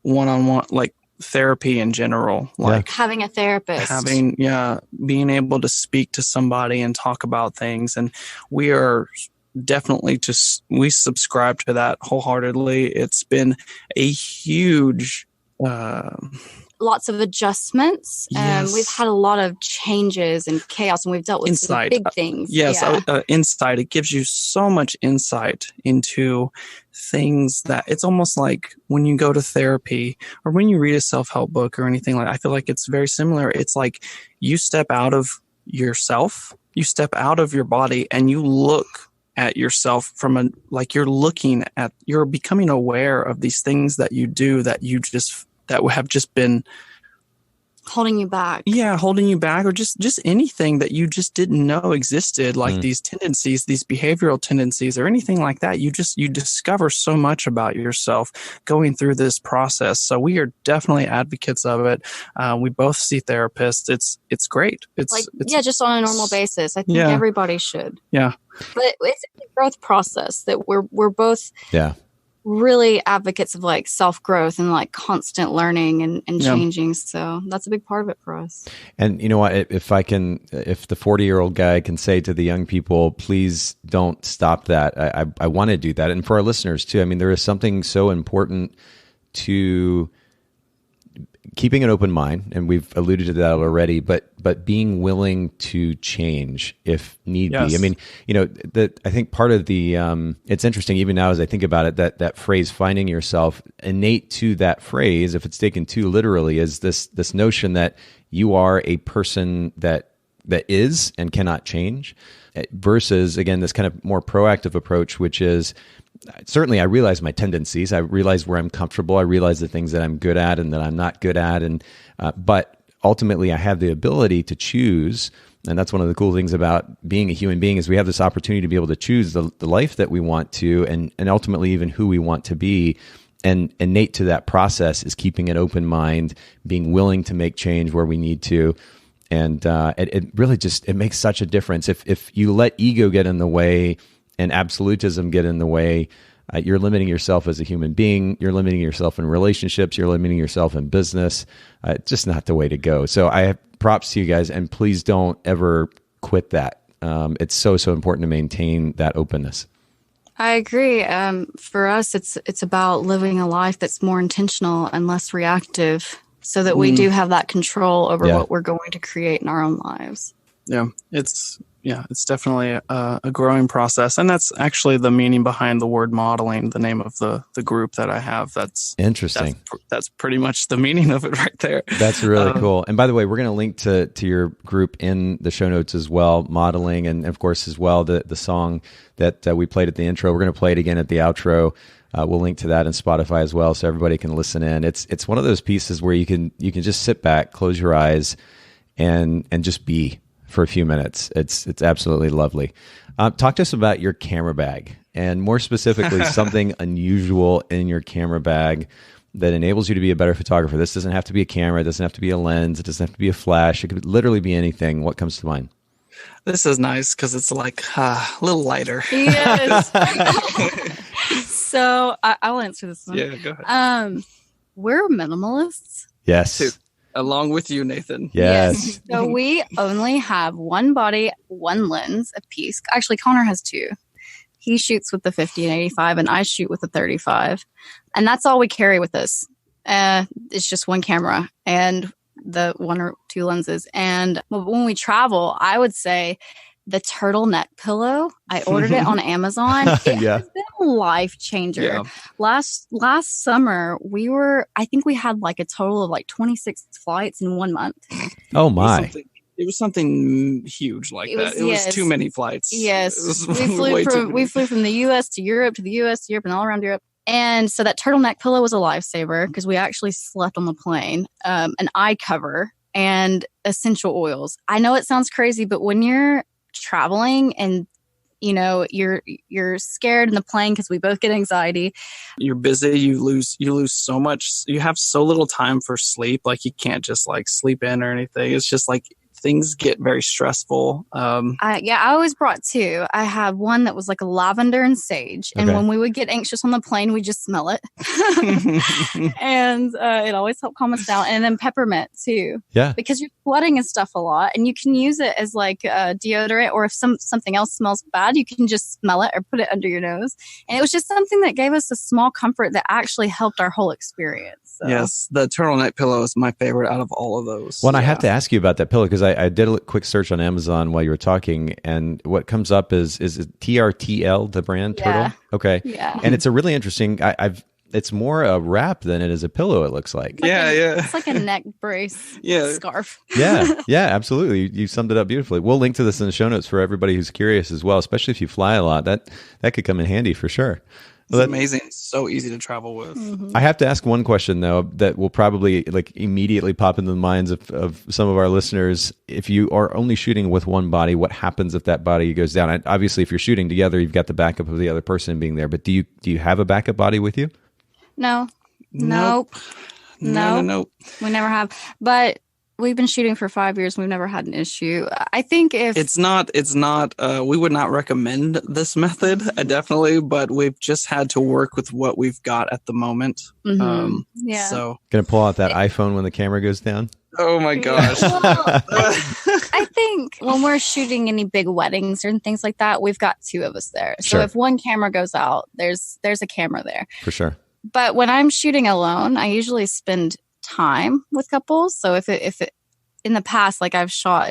one-on-one, like therapy in general, like having a therapist, being able to speak to somebody and talk about things. And we are definitely we subscribe to that wholeheartedly. It's been a huge lots of adjustments. Yes. We've had a lot of changes and chaos, and we've dealt with some big things. Insight. It gives you so much insight into things that it's almost like when you go to therapy or when you read a self-help book or anything like that, I feel like it's very similar. It's like you step out of yourself, you step out of your body, and you look at yourself you're becoming aware of these things that you do that have just been holding you back. Yeah, holding you back, or just anything that you just didn't know existed, like these tendencies, these behavioral tendencies, or anything like that. You discover so much about yourself going through this process. So we are definitely advocates of it. We both see therapists. It's great. It's just on a normal basis. I think everybody should. Yeah. But it's a growth process that we're both really advocates of like self-growth and like constant learning and changing. So that's a big part of it for us. And you know what, if the 40-year-old guy can say to the young people, please don't stop that. I want to do that. And for our listeners too, I mean, there is something so important to keeping an open mind, and we've alluded to that already, but being willing to change if need be. I mean, I think part of the, it's interesting even now as I think about it, that phrase, finding yourself, innate to that phrase, if it's taken too literally, is this notion that you are a person that is and cannot change, versus, again, this kind of more proactive approach, which is, certainly I realize my tendencies. I realize where I'm comfortable. I realize the things that I'm good at and that I'm not good at. And but ultimately I have the ability to choose. And that's one of the cool things about being a human being, is we have this opportunity to be able to choose the life that we want to, and ultimately even who we want to be. And innate to that process is keeping an open mind, being willing to make change where we need to. And it really just, it makes such a difference. If you let ego get in the way and absolutism get in the way, you're limiting yourself as a human being. You're limiting yourself in relationships. You're limiting yourself in business. It's just not the way to go. So I have props to you guys, and please don't ever quit that. It's so important to maintain that openness. I agree. For us, it's about living a life that's more intentional and less reactive, so that we do have that control over what we're going to create in our own lives. Yeah, it's definitely a growing process. And that's actually the meaning behind the word modeling, the name of the group that I have. That's interesting. That's pretty much the meaning of it right there. That's really cool. And by the way, we're going to link to your group in the show notes as well, modeling. And of course, as well, the song that we played at the intro, we're going to play it again at the outro. We'll link to that in Spotify as well, so everybody can listen in. It's one of those pieces where you can just sit back, close your eyes, and just be for a few minutes. It's absolutely lovely. Talk to us about your camera bag, and more specifically, something unusual in your camera bag that enables you to be a better photographer. This doesn't have to be a camera. It doesn't have to be a lens. It doesn't have to be a flash. It could literally be anything. What comes to mind? This is nice because it's like a little lighter. Yes. So I'll answer this one. Yeah, go ahead. We're minimalists. Yes. Along with you, Nathan. Yes. So we only have one body, one lens a piece. Actually, Connor has two. He shoots with the 50 and 85, and I shoot with the 35. And that's all we carry with us. It's just one camera and the one or two lenses. And when we travel, I would say the turtleneck pillow, I ordered it on Amazon. It has been a life changer. Yeah. Last summer, I think we had like a total of like 26 flights in 1 month. Oh my. It was something huge like that. It was too many flights. Yes. We flew from the US to Europe, and all around Europe. And so that turtleneck pillow was a lifesaver because we actually slept on the plane. An eye cover and essential oils. I know it sounds crazy, but when you're traveling and you're scared in the plane because we both get anxiety, you're busy, you lose so much, you have so little time for sleep, like you can't just like sleep in or anything. It's just like things get very stressful. I always brought two. I have one that was like a lavender and sage, and when we would get anxious on the plane, we just smell it. And it always helped calm us down. And then peppermint too, because you're sweating and stuff a lot, and you can use it as like a deodorant, or if something else smells bad, you can just smell it or put it under your nose. And it was just something that gave us a small comfort that actually helped our whole experience. So. Yes, the turtleneck pillow is my favorite out of all of those. Well, I have to ask you about that pillow because I did a quick search on Amazon while you were talking, and what comes up is it TRTL, the brand Turtle? Okay. Yeah. And it's a really interesting, it's more a wrap than it is a pillow, it looks like. It's like a neck brace scarf. Yeah, absolutely. You summed it up beautifully. We'll link to this in the show notes for everybody who's curious as well, especially if you fly a lot. That could come in handy for sure. It's amazing. It's so easy to travel with. Mm-hmm. I have to ask one question though that will probably like immediately pop into the minds of some of our listeners. If you are only shooting with one body, what happens if that body goes down? Obviously, if you're shooting together, you've got the backup of the other person being there. But do you have a backup body with you? No. Nope. We never have. But we've been shooting for 5 years. We've never had an issue. I think if it's not, we would not recommend this method, definitely, but we've just had to work with what we've got at the moment. Mm-hmm. So gonna pull out that iPhone when the camera goes down. Oh my gosh. Well, I think when we're shooting any big weddings and things like that, we've got two of us there. So if one camera goes out, there's a camera there. For sure. But when I'm shooting alone, I usually spend time with couples. So if it in the past, like I've shot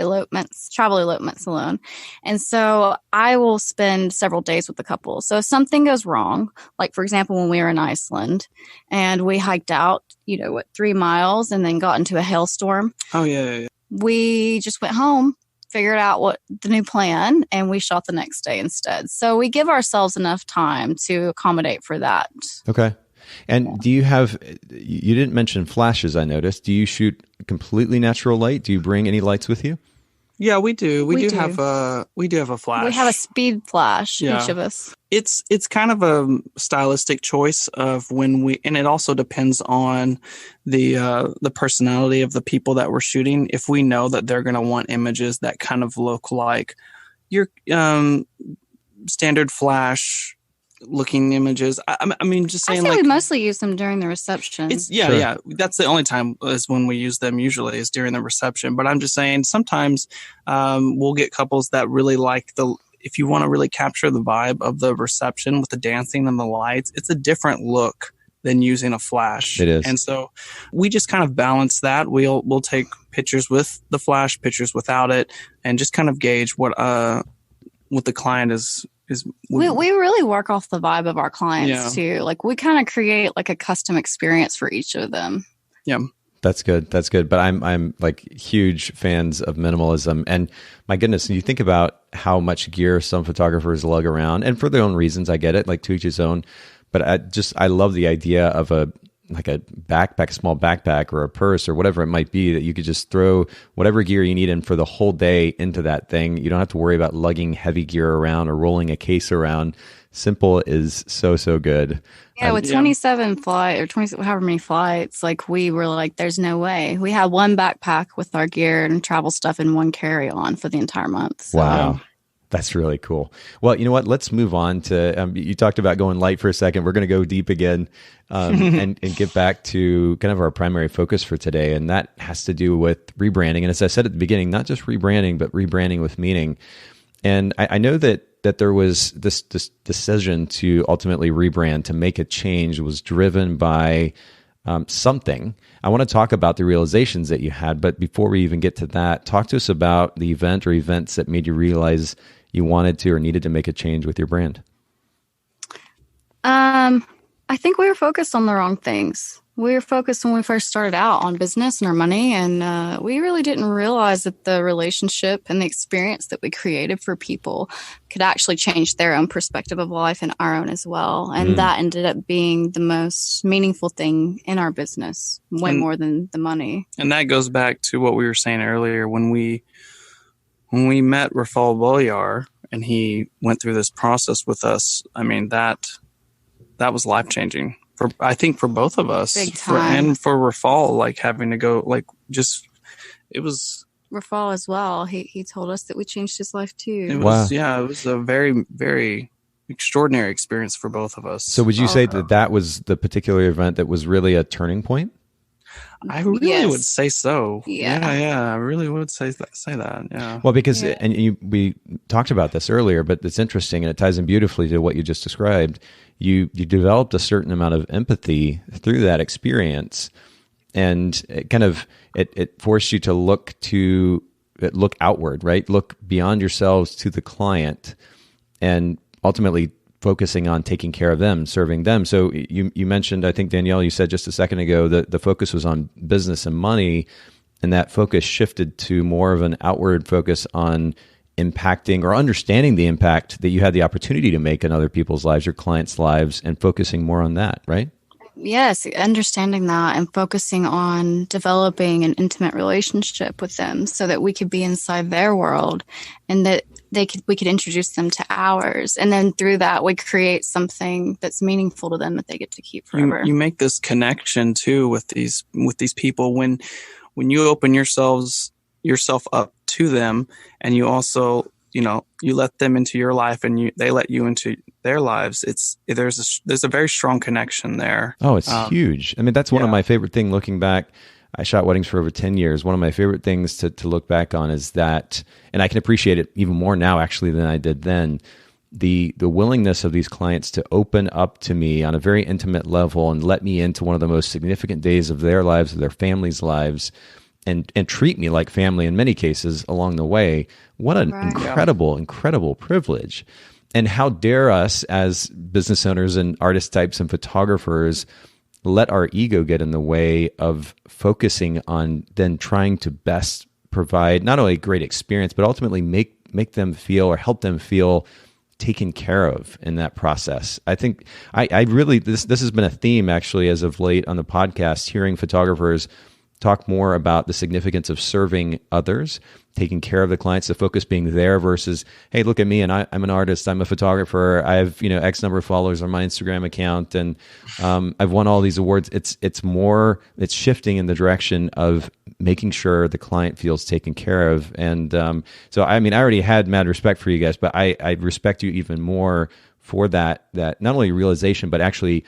travel elopements alone. And so I will spend several days with the couple. So if something goes wrong, like for example, when we were in Iceland and we hiked out, 3 miles and then got into a hailstorm. Oh, yeah. We just went home, figured out what the new plan, and we shot the next day instead. So we give ourselves enough time to accommodate for that. Okay. And do you didn't mention flashes, I noticed. Do you shoot completely natural light? Do you bring any lights with you? Yeah, we do. We do have a flash. We have a speed flash, Yeah. each of us. It's kind of a stylistic choice of and it also depends on the personality of the people that we're shooting. If we know that they're going to want images that kind of look like your standard flash looking images. I mean, just saying, I say we mostly use them during the reception. Yeah. That's the only time is when we use them. Usually is during the reception. But I'm just saying sometimes we'll get couples that really like if you want to really capture the vibe of the reception with the dancing and the lights, it's a different look than using a flash. It is. And so we just kind of balance that. We'll take pictures with the flash, pictures without it, and just kind of gauge what the client is. We really work off the vibe of our clients too. Like we kind of create like a custom experience for each of them. Yeah. That's good. But I'm like huge fans of minimalism, and my goodness, you think about how much gear some photographers lug around, and for their own reasons, I get it, like to each his own. But I love the idea of a backpack, a small backpack or a purse or whatever it might be, that you could just throw whatever gear you need in for the whole day into that thing. You don't have to worry about lugging heavy gear around or rolling a case around. Simple is so good. Yeah, with 27 flight or 20, however many flights, like we were like, there's no way. We had one backpack with our gear and travel stuff and one carry-on for the entire month. So. Wow. That's really cool. Well, you know what? Let's move on to, you talked about going light for a second. We're going to go deep again and get back to kind of our primary focus for today. And that has to do with rebranding. And as I said at the beginning, not just rebranding, but rebranding with meaning. And I know that there was this decision to ultimately rebrand, to make a change, was driven by something. I want to talk about the realizations that you had. But before we even get to that, talk to us about the event or events that made you realize you wanted to or needed to make a change with your brand. I think we were focused on the wrong things. We were focused when we first started out on business and our money, and we really didn't realize that the relationship and the experience that we created for people could actually change their own perspective of life and our own as well. And that ended up being the most meaningful thing in our business, way more than the money. And that goes back to what we were saying earlier when we met Rafal Bolyar and he went through this process with us. I mean, that was life-changing. I think for both of us, big time. And for Rafal, like having to go, it was Rafal as well. He told us that we changed his life too. It was, it was a very, very extraordinary experience for both of us. So would you say that was the particular event that was really a turning point? I really would say so. Yeah. I really would say that. Yeah. Well, because we talked about this earlier, but it's interesting and it ties in beautifully to what you just described. You developed a certain amount of empathy through that experience, and it forced you to look outward, right? Look beyond yourselves to the client, and ultimately focusing on taking care of them, serving them. So you mentioned, I think, Danielle, you said just a second ago that the focus was on business and money, and that focus shifted to more of an outward focus on impacting or understanding the impact that you had the opportunity to make in other people's lives, your clients' lives, and focusing more on that, right? Yes, understanding that and focusing on developing an intimate relationship with them so that we could be inside their world and that we could introduce them to ours. And then through that, we create something that's meaningful to them that they get to keep forever. You make this connection too with these people when you open yourself up to them, and you also, you let them into your life and they let you into their lives. There's a very strong connection there. Oh, it's huge. I mean, that's one of my favorite things looking back. I shot weddings for over 10 years. One of my favorite things to look back on is that, and I can appreciate it even more now actually than I did then, the willingness of these clients to open up to me on a very intimate level and let me into one of the most significant days of their lives, of their families' lives, and treat me like family in many cases along the way. What an incredible privilege. And how dare us as business owners and artist types and photographers let our ego get in the way of focusing on then trying to best provide not only a great experience, but ultimately make them feel or help them feel taken care of in that process. I think I really, this has been a theme actually as of late on the podcast, hearing photographers talk more about the significance of serving others, taking care of the clients, the focus being there versus, hey, look at me, and I'm an artist, I'm a photographer, I have X number of followers on my Instagram account, and I've won all these awards. It's shifting in the direction of making sure the client feels taken care of. And so, I mean, I already had mad respect for you guys, but I respect you even more for that not only realization, but actually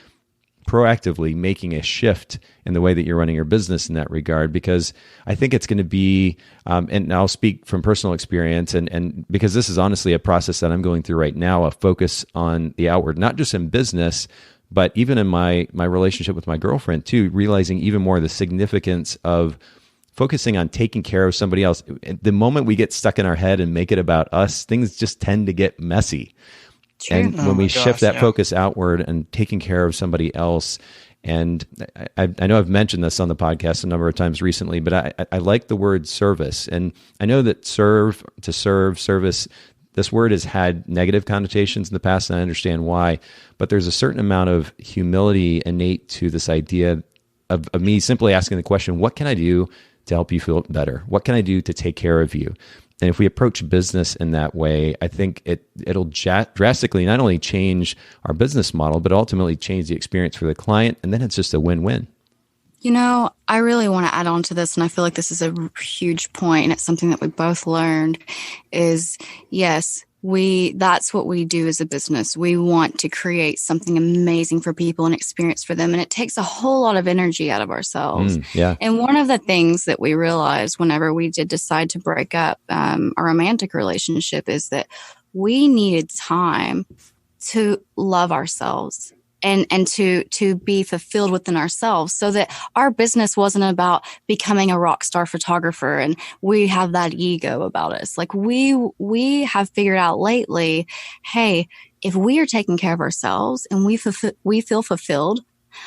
proactively making a shift in the way that you're running your business in that regard, because I think it's going to be, and I'll speak from personal experience, and because this is honestly a process that I'm going through right now, a focus on the outward, not just in business, but even in my relationship with my girlfriend too, realizing even more the significance of focusing on taking care of somebody else. The moment we get stuck in our head and make it about us, things just tend to get messy. True. And when we shift that focus outward and taking care of somebody else, and I know I've mentioned this on the podcast a number of times recently, but I like the word service. And I know that service, this word has had negative connotations in the past, and I understand why, but there's a certain amount of humility innate to this idea of me simply asking the question, what can I do to help you feel better? What can I do to take care of you? And if we approach business in that way, I think it'll drastically not only change our business model, but ultimately change the experience for the client. And then it's just a win-win. I really want to add on to this, and I feel like this is a huge point, and it's something that we both learned is, yes, that's what we do as a business. We want to create something amazing for people and experience for them. And it takes a whole lot of energy out of ourselves. And one of the things that we realized whenever we did decide to break up a romantic relationship is that we needed time to love ourselves and to be fulfilled within ourselves, so that our business wasn't about becoming a rock star photographer and we have that ego about us. Like we have figured out lately, hey, if we are taking care of ourselves and we feel fulfilled,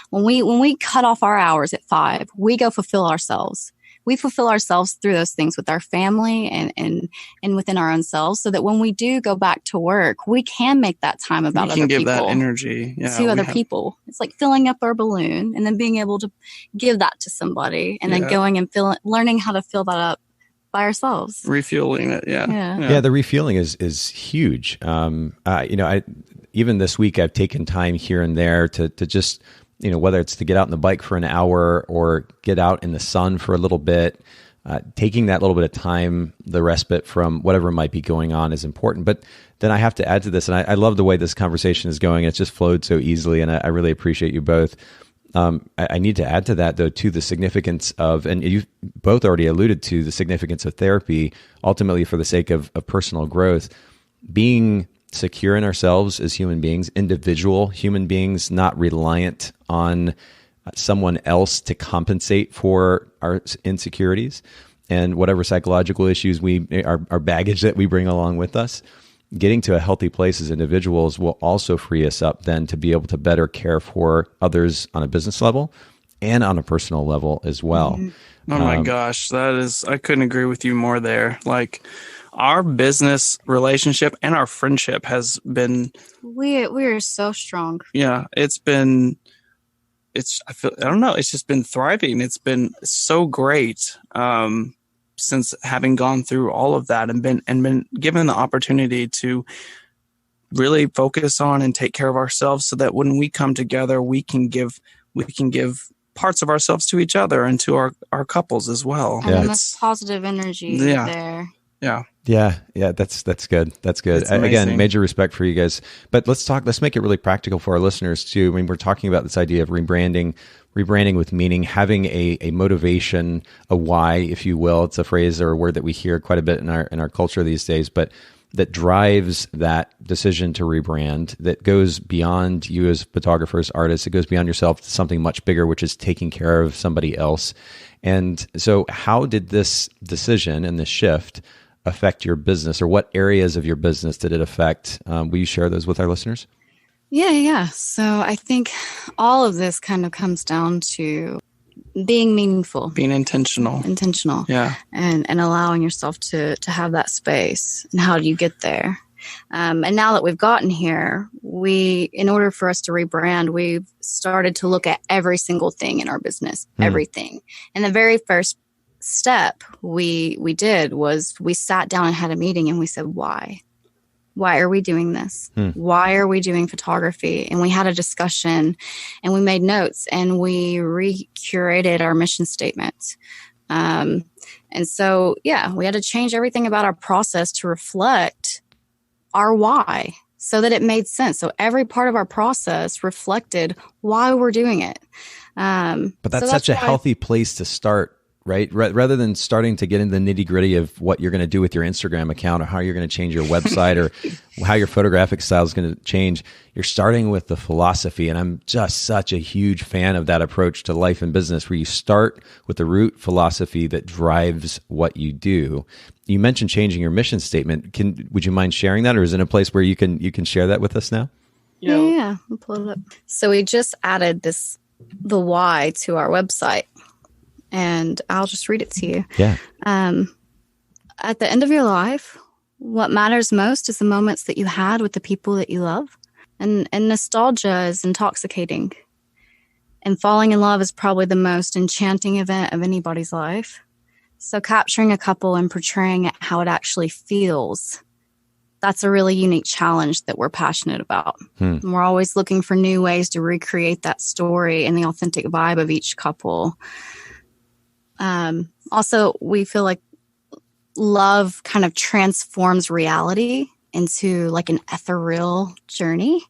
when we cut off our hours at 5, we go fulfill ourselves. We fulfill ourselves through those things with our family and within our own selves, so that when we do go back to work, we can make that time about other people. We can give that energy to other people. It's like filling up our balloon and then being able to give that to somebody, and then going and learning how to fill that up by ourselves. Refueling it, Yeah, the refueling is huge. Even this week, I've taken time here and there to just, whether it's to get out on the bike for an hour or get out in the sun for a little bit, taking that little bit of time, the respite from whatever might be going on is important. But then I have to add to this, and I love the way this conversation is going. It's just flowed so easily, and I really appreciate you both. I need to add to that, though, to the significance of, and you both already alluded to the significance of therapy, ultimately for the sake of personal growth, being secure in ourselves as human beings, individual human beings, not reliant on someone else to compensate for our insecurities and whatever psychological issues our baggage that we bring along with us. Getting to a healthy place as individuals will also free us up then to be able to better care for others on a business level and on a personal level as well. Mm-hmm. Oh my gosh, I couldn't agree with you more there. Like, our business relationship and our friendship has been... We are so strong. Yeah, it's just been thriving. It's been so great since having gone through all of that and been given the opportunity to really focus on and take care of ourselves, so that when we come together, we can give parts of ourselves to each other and to our couples as well. And that's positive energy there. Yeah. That's good. That's good. Again, major respect for you guys. But let's make it really practical for our listeners too. I mean, we're talking about this idea of rebranding with meaning, having a motivation, a why, if you will. It's a phrase or a word that we hear quite a bit in our culture these days. But that drives that decision to rebrand, that goes beyond you as photographers, artists. It goes beyond yourself to something much bigger, which is taking care of somebody else. And so how did this decision and this shift affect your business, or what areas of your business did it affect? Will you share those with our listeners? Yeah. So I think all of this kind of comes down to being meaningful, being intentional, yeah, and allowing yourself to have that space. And how do you get there? And now that we've gotten here, in order for us to rebrand, we've started to look at every single thing in our business, everything. And the very first step we did was we sat down and had a meeting, and we said, why? Why are we doing this? Why are we doing photography? And we had a discussion, and we made notes, and we recurated our mission statement. And so, we had to change everything about our process to reflect our why, so that it made sense. So every part of our process reflected why we're doing it. But that's such a healthy place to start, right? Rather than starting to get into the nitty gritty of what you're going to do with your Instagram account, or how you're going to change your website, or how your photographic style is going to change, you're starting with the philosophy. And I'm just such a huge fan of that approach to life and business, where you start with the root philosophy that drives what you do. You mentioned changing your mission statement. Would you mind sharing that, or is it a place where you can share that with us now? Yeah. I'll pull it up. So we just added the why to our website. And I'll just read it to you. Yeah. At the end of your life, what matters most is the moments that you had with the people that you love. And nostalgia is intoxicating. And falling in love is probably the most enchanting event of anybody's life. So capturing a couple and portraying how it actually feels, that's a really unique challenge that we're passionate about. And we're always looking for new ways to recreate that story and the authentic vibe of each couple. Also, we feel like love kind of transforms reality into like an ethereal journey.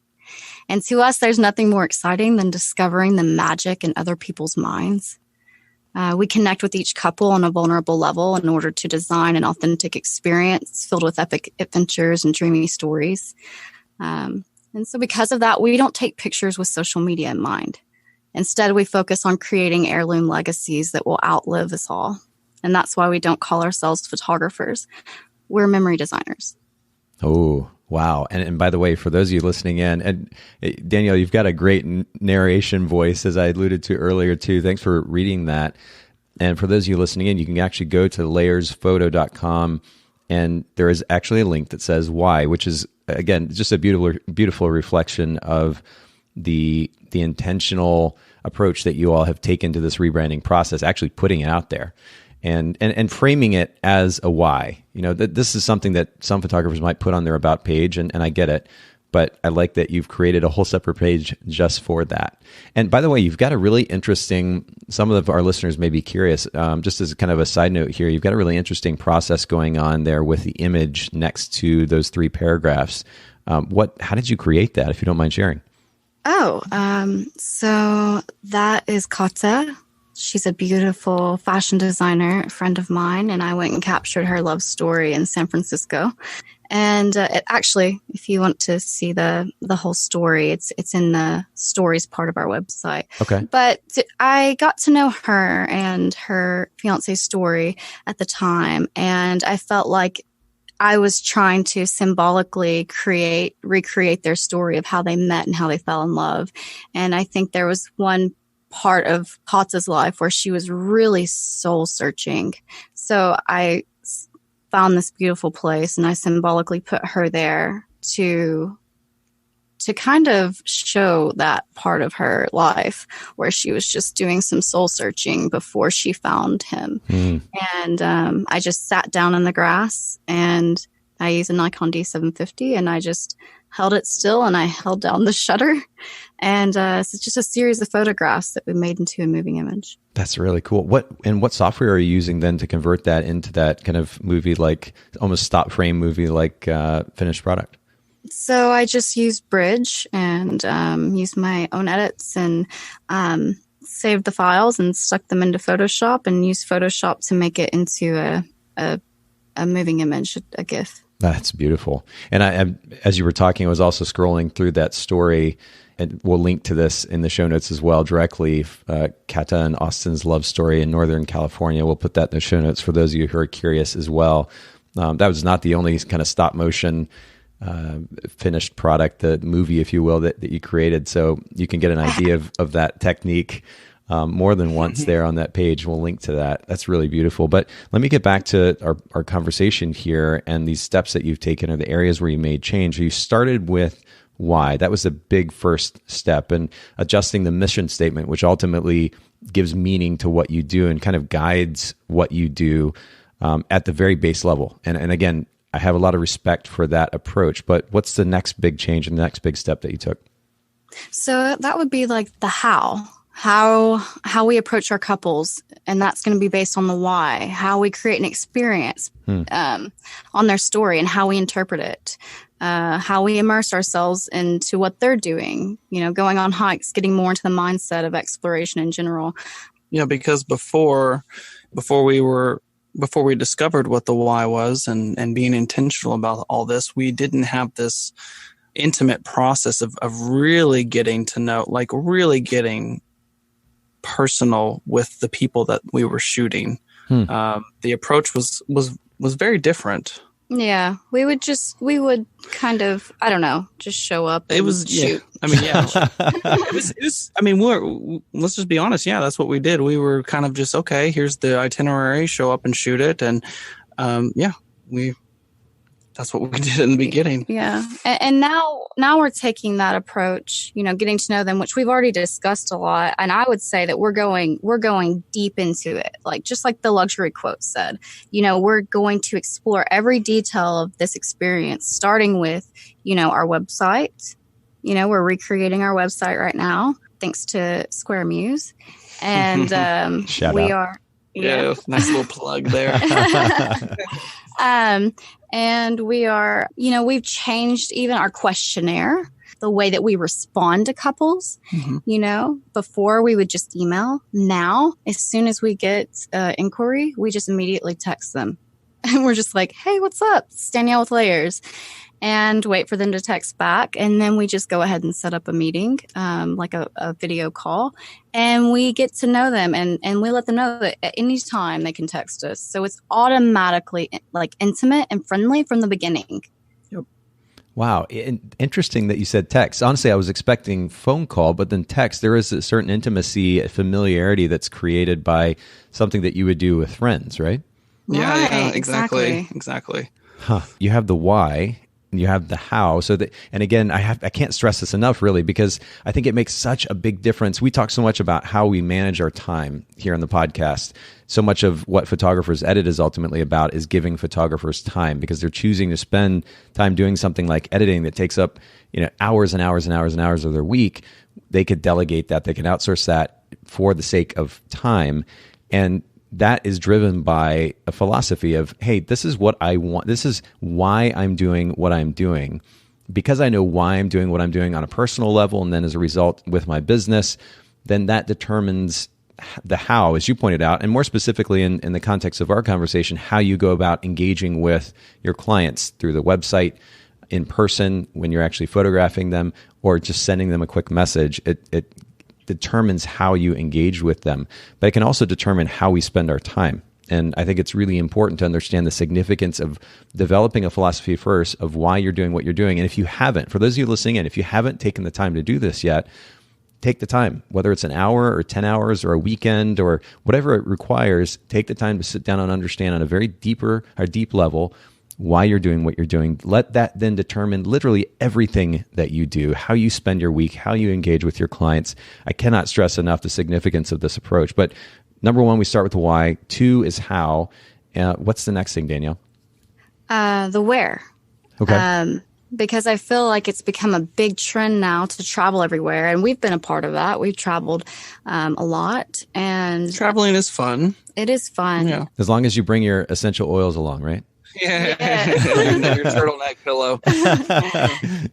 And to us, there's nothing more exciting than discovering the magic in other people's minds. We connect with each couple on a vulnerable level in order to design an authentic experience filled with epic adventures and dreamy stories. And so because of that, we don't take pictures with social media in mind. Instead, we focus on creating heirloom legacies that will outlive us all. And that's why we don't call ourselves photographers. We're memory designers. Oh, wow. And by the way, for those of you listening in, and Danielle, you've got a great narration voice, as I alluded to earlier too. Thanks for reading that. And for those of you listening in, you can actually go to layersphoto.com, and there is actually a link that says why, which is, again, just a beautiful reflection of the intentional approach that you all have taken to this rebranding process, actually putting it out there and framing it as a why. You know, this is something that some photographers might put on their about page, and I get it, but I like that you've created a whole separate page just for that. And by the way, you've got a really interesting, some of our listeners may be curious, just as kind of a side note here, you've got a really interesting process going on there with the image next to those 3 paragraphs. How did you create that, if you don't mind sharing? So that is Kata. She's a beautiful fashion designer, a friend of mine, and I went and captured her love story in San Francisco. And it actually, if you want to see the whole story, it's in the stories part of our website. Okay. But I got to know her and her fiance's story at the time, and I felt like I was trying to symbolically recreate their story of how they met and how they fell in love. And I think there was one part of Katza's life where she was really soul searching. So I found this beautiful place, and I symbolically put her there to kind of show that part of her life where she was just doing some soul searching before she found him. And I just sat down in the grass, and I used a Nikon D750, and I just held it still, and I held down the shutter. And it's just a series of photographs that we made into a moving image. That's really cool. What software are you using then to convert that into that kind of movie, like almost stop frame movie, like finished product? So I just used Bridge and used my own edits and saved the files and stuck them into Photoshop and used Photoshop to make it into a moving image, a GIF. That's beautiful. And as you were talking, I was also scrolling through that story, and we'll link to this in the show notes as well directly. Kata and Austin's love story in Northern California. We'll put that in the show notes for those of you who are curious as well. That was not the only kind of stop motion finished product, the movie, if you will, that you created. So you can get an idea of that technique more than once there on that page. We'll link to that. That's really beautiful. But let me get back to our conversation here and these steps that you've taken, or the areas where you made change. You started with why. That was the big first step, and adjusting the mission statement, which ultimately gives meaning to what you do and kind of guides what you do at the very base level. And again, I have a lot of respect for that approach, but what's the next big change and the next big step that you took? So that would be like the how we approach our couples, and that's going to be based on the why, how we create an experience on their story and how we interpret it, how we immerse ourselves into what they're doing, going on hikes, getting more into the mindset of exploration in general. Yeah, because before we discovered what the why was and being intentional about all this, we didn't have this intimate process of really getting to know, like really getting personal with the people that we were shooting. The approach was very different. Yeah, we would kind of, I don't know, just show up and shoot. I mean, yeah. I mean, let's just be honest. Yeah, that's what we did. We were kind of just, okay, here's the itinerary, show up and shoot it. And that's what we did in the beginning. Yeah. And now we're taking that approach, getting to know them, which we've already discussed a lot. And I would say that we're going deep into it. just like the luxury quote said, we're going to explore every detail of this experience, starting with, our website. We're recreating our website right now, thanks to Square Muse. And we are. Yeah, nice little plug there. And we are, we've changed even our questionnaire, the way that we respond to couples. Before we would just email. Now, as soon as we get inquiry, we just immediately text them. And we're just like, hey, what's up? It's Danielle with Layers. And wait for them to text back. And then we just go ahead and set up a meeting, like a video call. And we get to know them. And we let them know that at any time they can text us. So it's automatically intimate and friendly from the beginning. Yep. Wow. Interesting that you said text. Honestly, I was expecting phone call, but then text. There is a certain intimacy, a familiarity that's created by something that you would do with friends, right? Yeah, exactly. Huh. You have the why. You have the how. And again, I can't stress this enough, really, because I think it makes such a big difference. We talk so much about how we manage our time here on the podcast. So much of what Photographers Edit is ultimately about is giving photographers time, because they're choosing to spend time doing something like editing that takes up, hours and hours and hours and hours of their week. They could delegate that. They can outsource that for the sake of time. And that is driven by a philosophy of, hey, this is what I want. This is why I'm doing what I'm doing. Because I know why I'm doing what I'm doing on a personal level, and then as a result with my business, then that determines the how, as you pointed out, and more specifically in the context of our conversation, how you go about engaging with your clients through the website, in person, when you're actually photographing them, or just sending them a quick message. It determines how you engage with them, but it can also determine how we spend our time. And I think it's really important to understand the significance of developing a philosophy first of why you're doing what you're doing. And if you haven't, for those of you listening in, if you haven't taken the time to do this yet, take the time, whether it's an hour or 10 hours or a weekend or whatever it requires. Take the time to sit down and understand on a very deep level why you're doing what you're doing. Let that then determine literally everything that you do, how you spend your week, how you engage with your clients. I cannot stress enough the significance of this approach. But number one, we start with the why. 2 is how. What's the next thing, Danielle? The where. Okay. Because I feel like it's become a big trend now to travel everywhere. And we've been a part of that. We've traveled a lot. And traveling is fun. It is fun. Yeah. As long as you bring your essential oils along, right? Yeah. Your turtleneck pillow.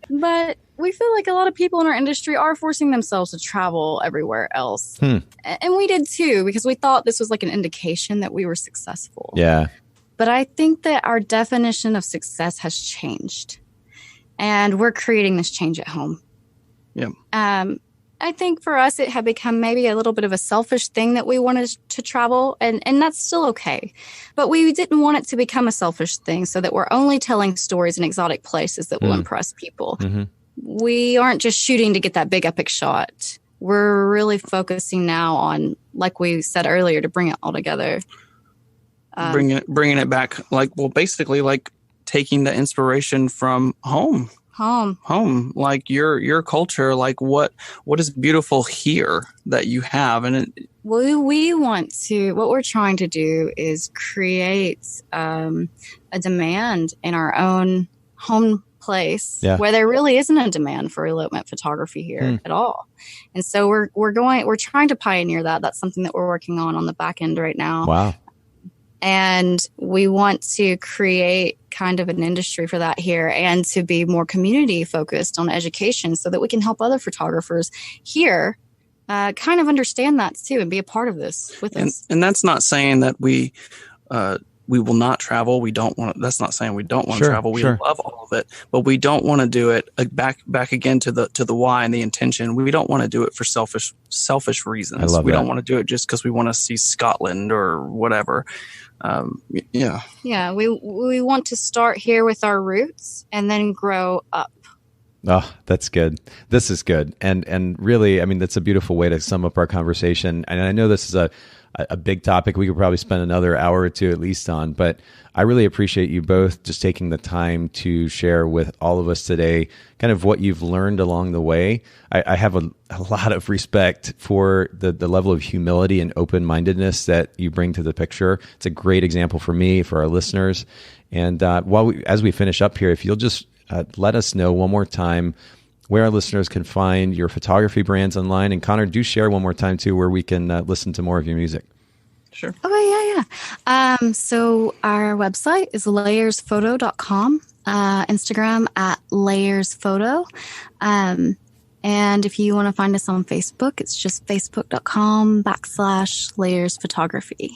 But we feel like a lot of people in our industry are forcing themselves to travel everywhere else. And we did too, because we thought this was like an indication that we were successful. Yeah. but I think that our definition of success has changed, and we're creating this change at home. Yeah. I think for us, it had become maybe a little bit of a selfish thing that we wanted to travel, and that's still okay. But we didn't want it to become a selfish thing so that we're only telling stories in exotic places that will impress people. Mm-hmm. We aren't just shooting to get that big epic shot. We're really focusing now on, like we said earlier, to bring it all together. Bringing it back, basically taking the inspiration from home, like your culture, like what is beautiful here that you have. And what we're trying to do is create a demand in our own home place where there really isn't a demand for elopement photography here at all. And so we're trying to pioneer that. That's something that we're working on the back end right now. Wow. And we want to create kind of an industry for that here, and to be more community focused on education so that we can help other photographers here kind of understand that too and be a part of this with us. And that's not saying that we will not travel. We don't want. That's not saying we don't want to travel. We love all of it, but we don't want to do it back again to the why and the intention. We don't want to do it for selfish reasons. We don't want to do it just because we want to see Scotland or whatever. Yeah. We want to start here with our roots and then grow up. Oh, that's good. This is good. And really, I mean, that's a beautiful way to sum up our conversation. And I know this is a big topic we could probably spend another hour or two at least on, but I really appreciate you both just taking the time to share with all of us today kind of what you've learned along the way. I have a lot of respect for the level of humility and open-mindedness that you bring to the picture. It's a great example for me, for our listeners. And as we finish up here, if you'll just let us know one more time where our listeners can find your photography brands online. And Connor, do share one more time too, where we can listen to more of your music. Sure. Oh, yeah. So our website is layersphoto.com, Instagram at layersphoto. And if you want to find us on Facebook, it's just facebook.com/layersphotography.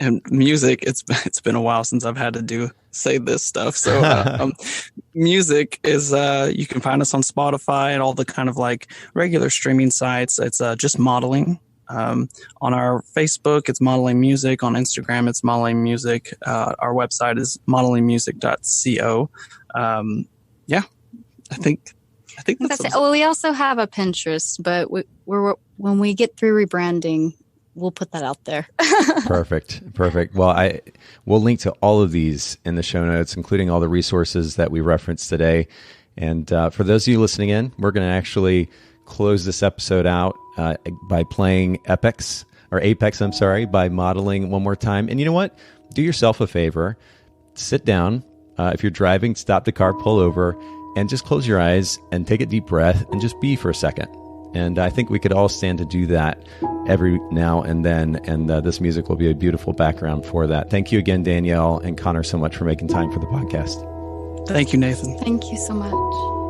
And music, it's been a while since I've had to say this stuff. So music is, you can find us on Spotify and all the kind of like regular streaming sites. It's just modeling. On our Facebook, it's modeling music. On Instagram, it's modeling music. Our website is modelingmusic.co. I think that's it. Well, we also have a Pinterest, but when we get through rebranding, we'll put that out there. Perfect. Well, we'll link to all of these in the show notes, including all the resources that we referenced today. And for those of you listening in, we're going to actually close this episode out by playing Apex, by modeling one more time. And you know what? Do yourself a favor. Sit down. If you're driving, stop the car, pull over, and just close your eyes and take a deep breath and just be for a second. And I think we could all stand to do that every now and then. And this music will be a beautiful background for that. Thank you again, Danielle and Connor, so much for making time for the podcast. Thank you, Nathan. Thank you so much.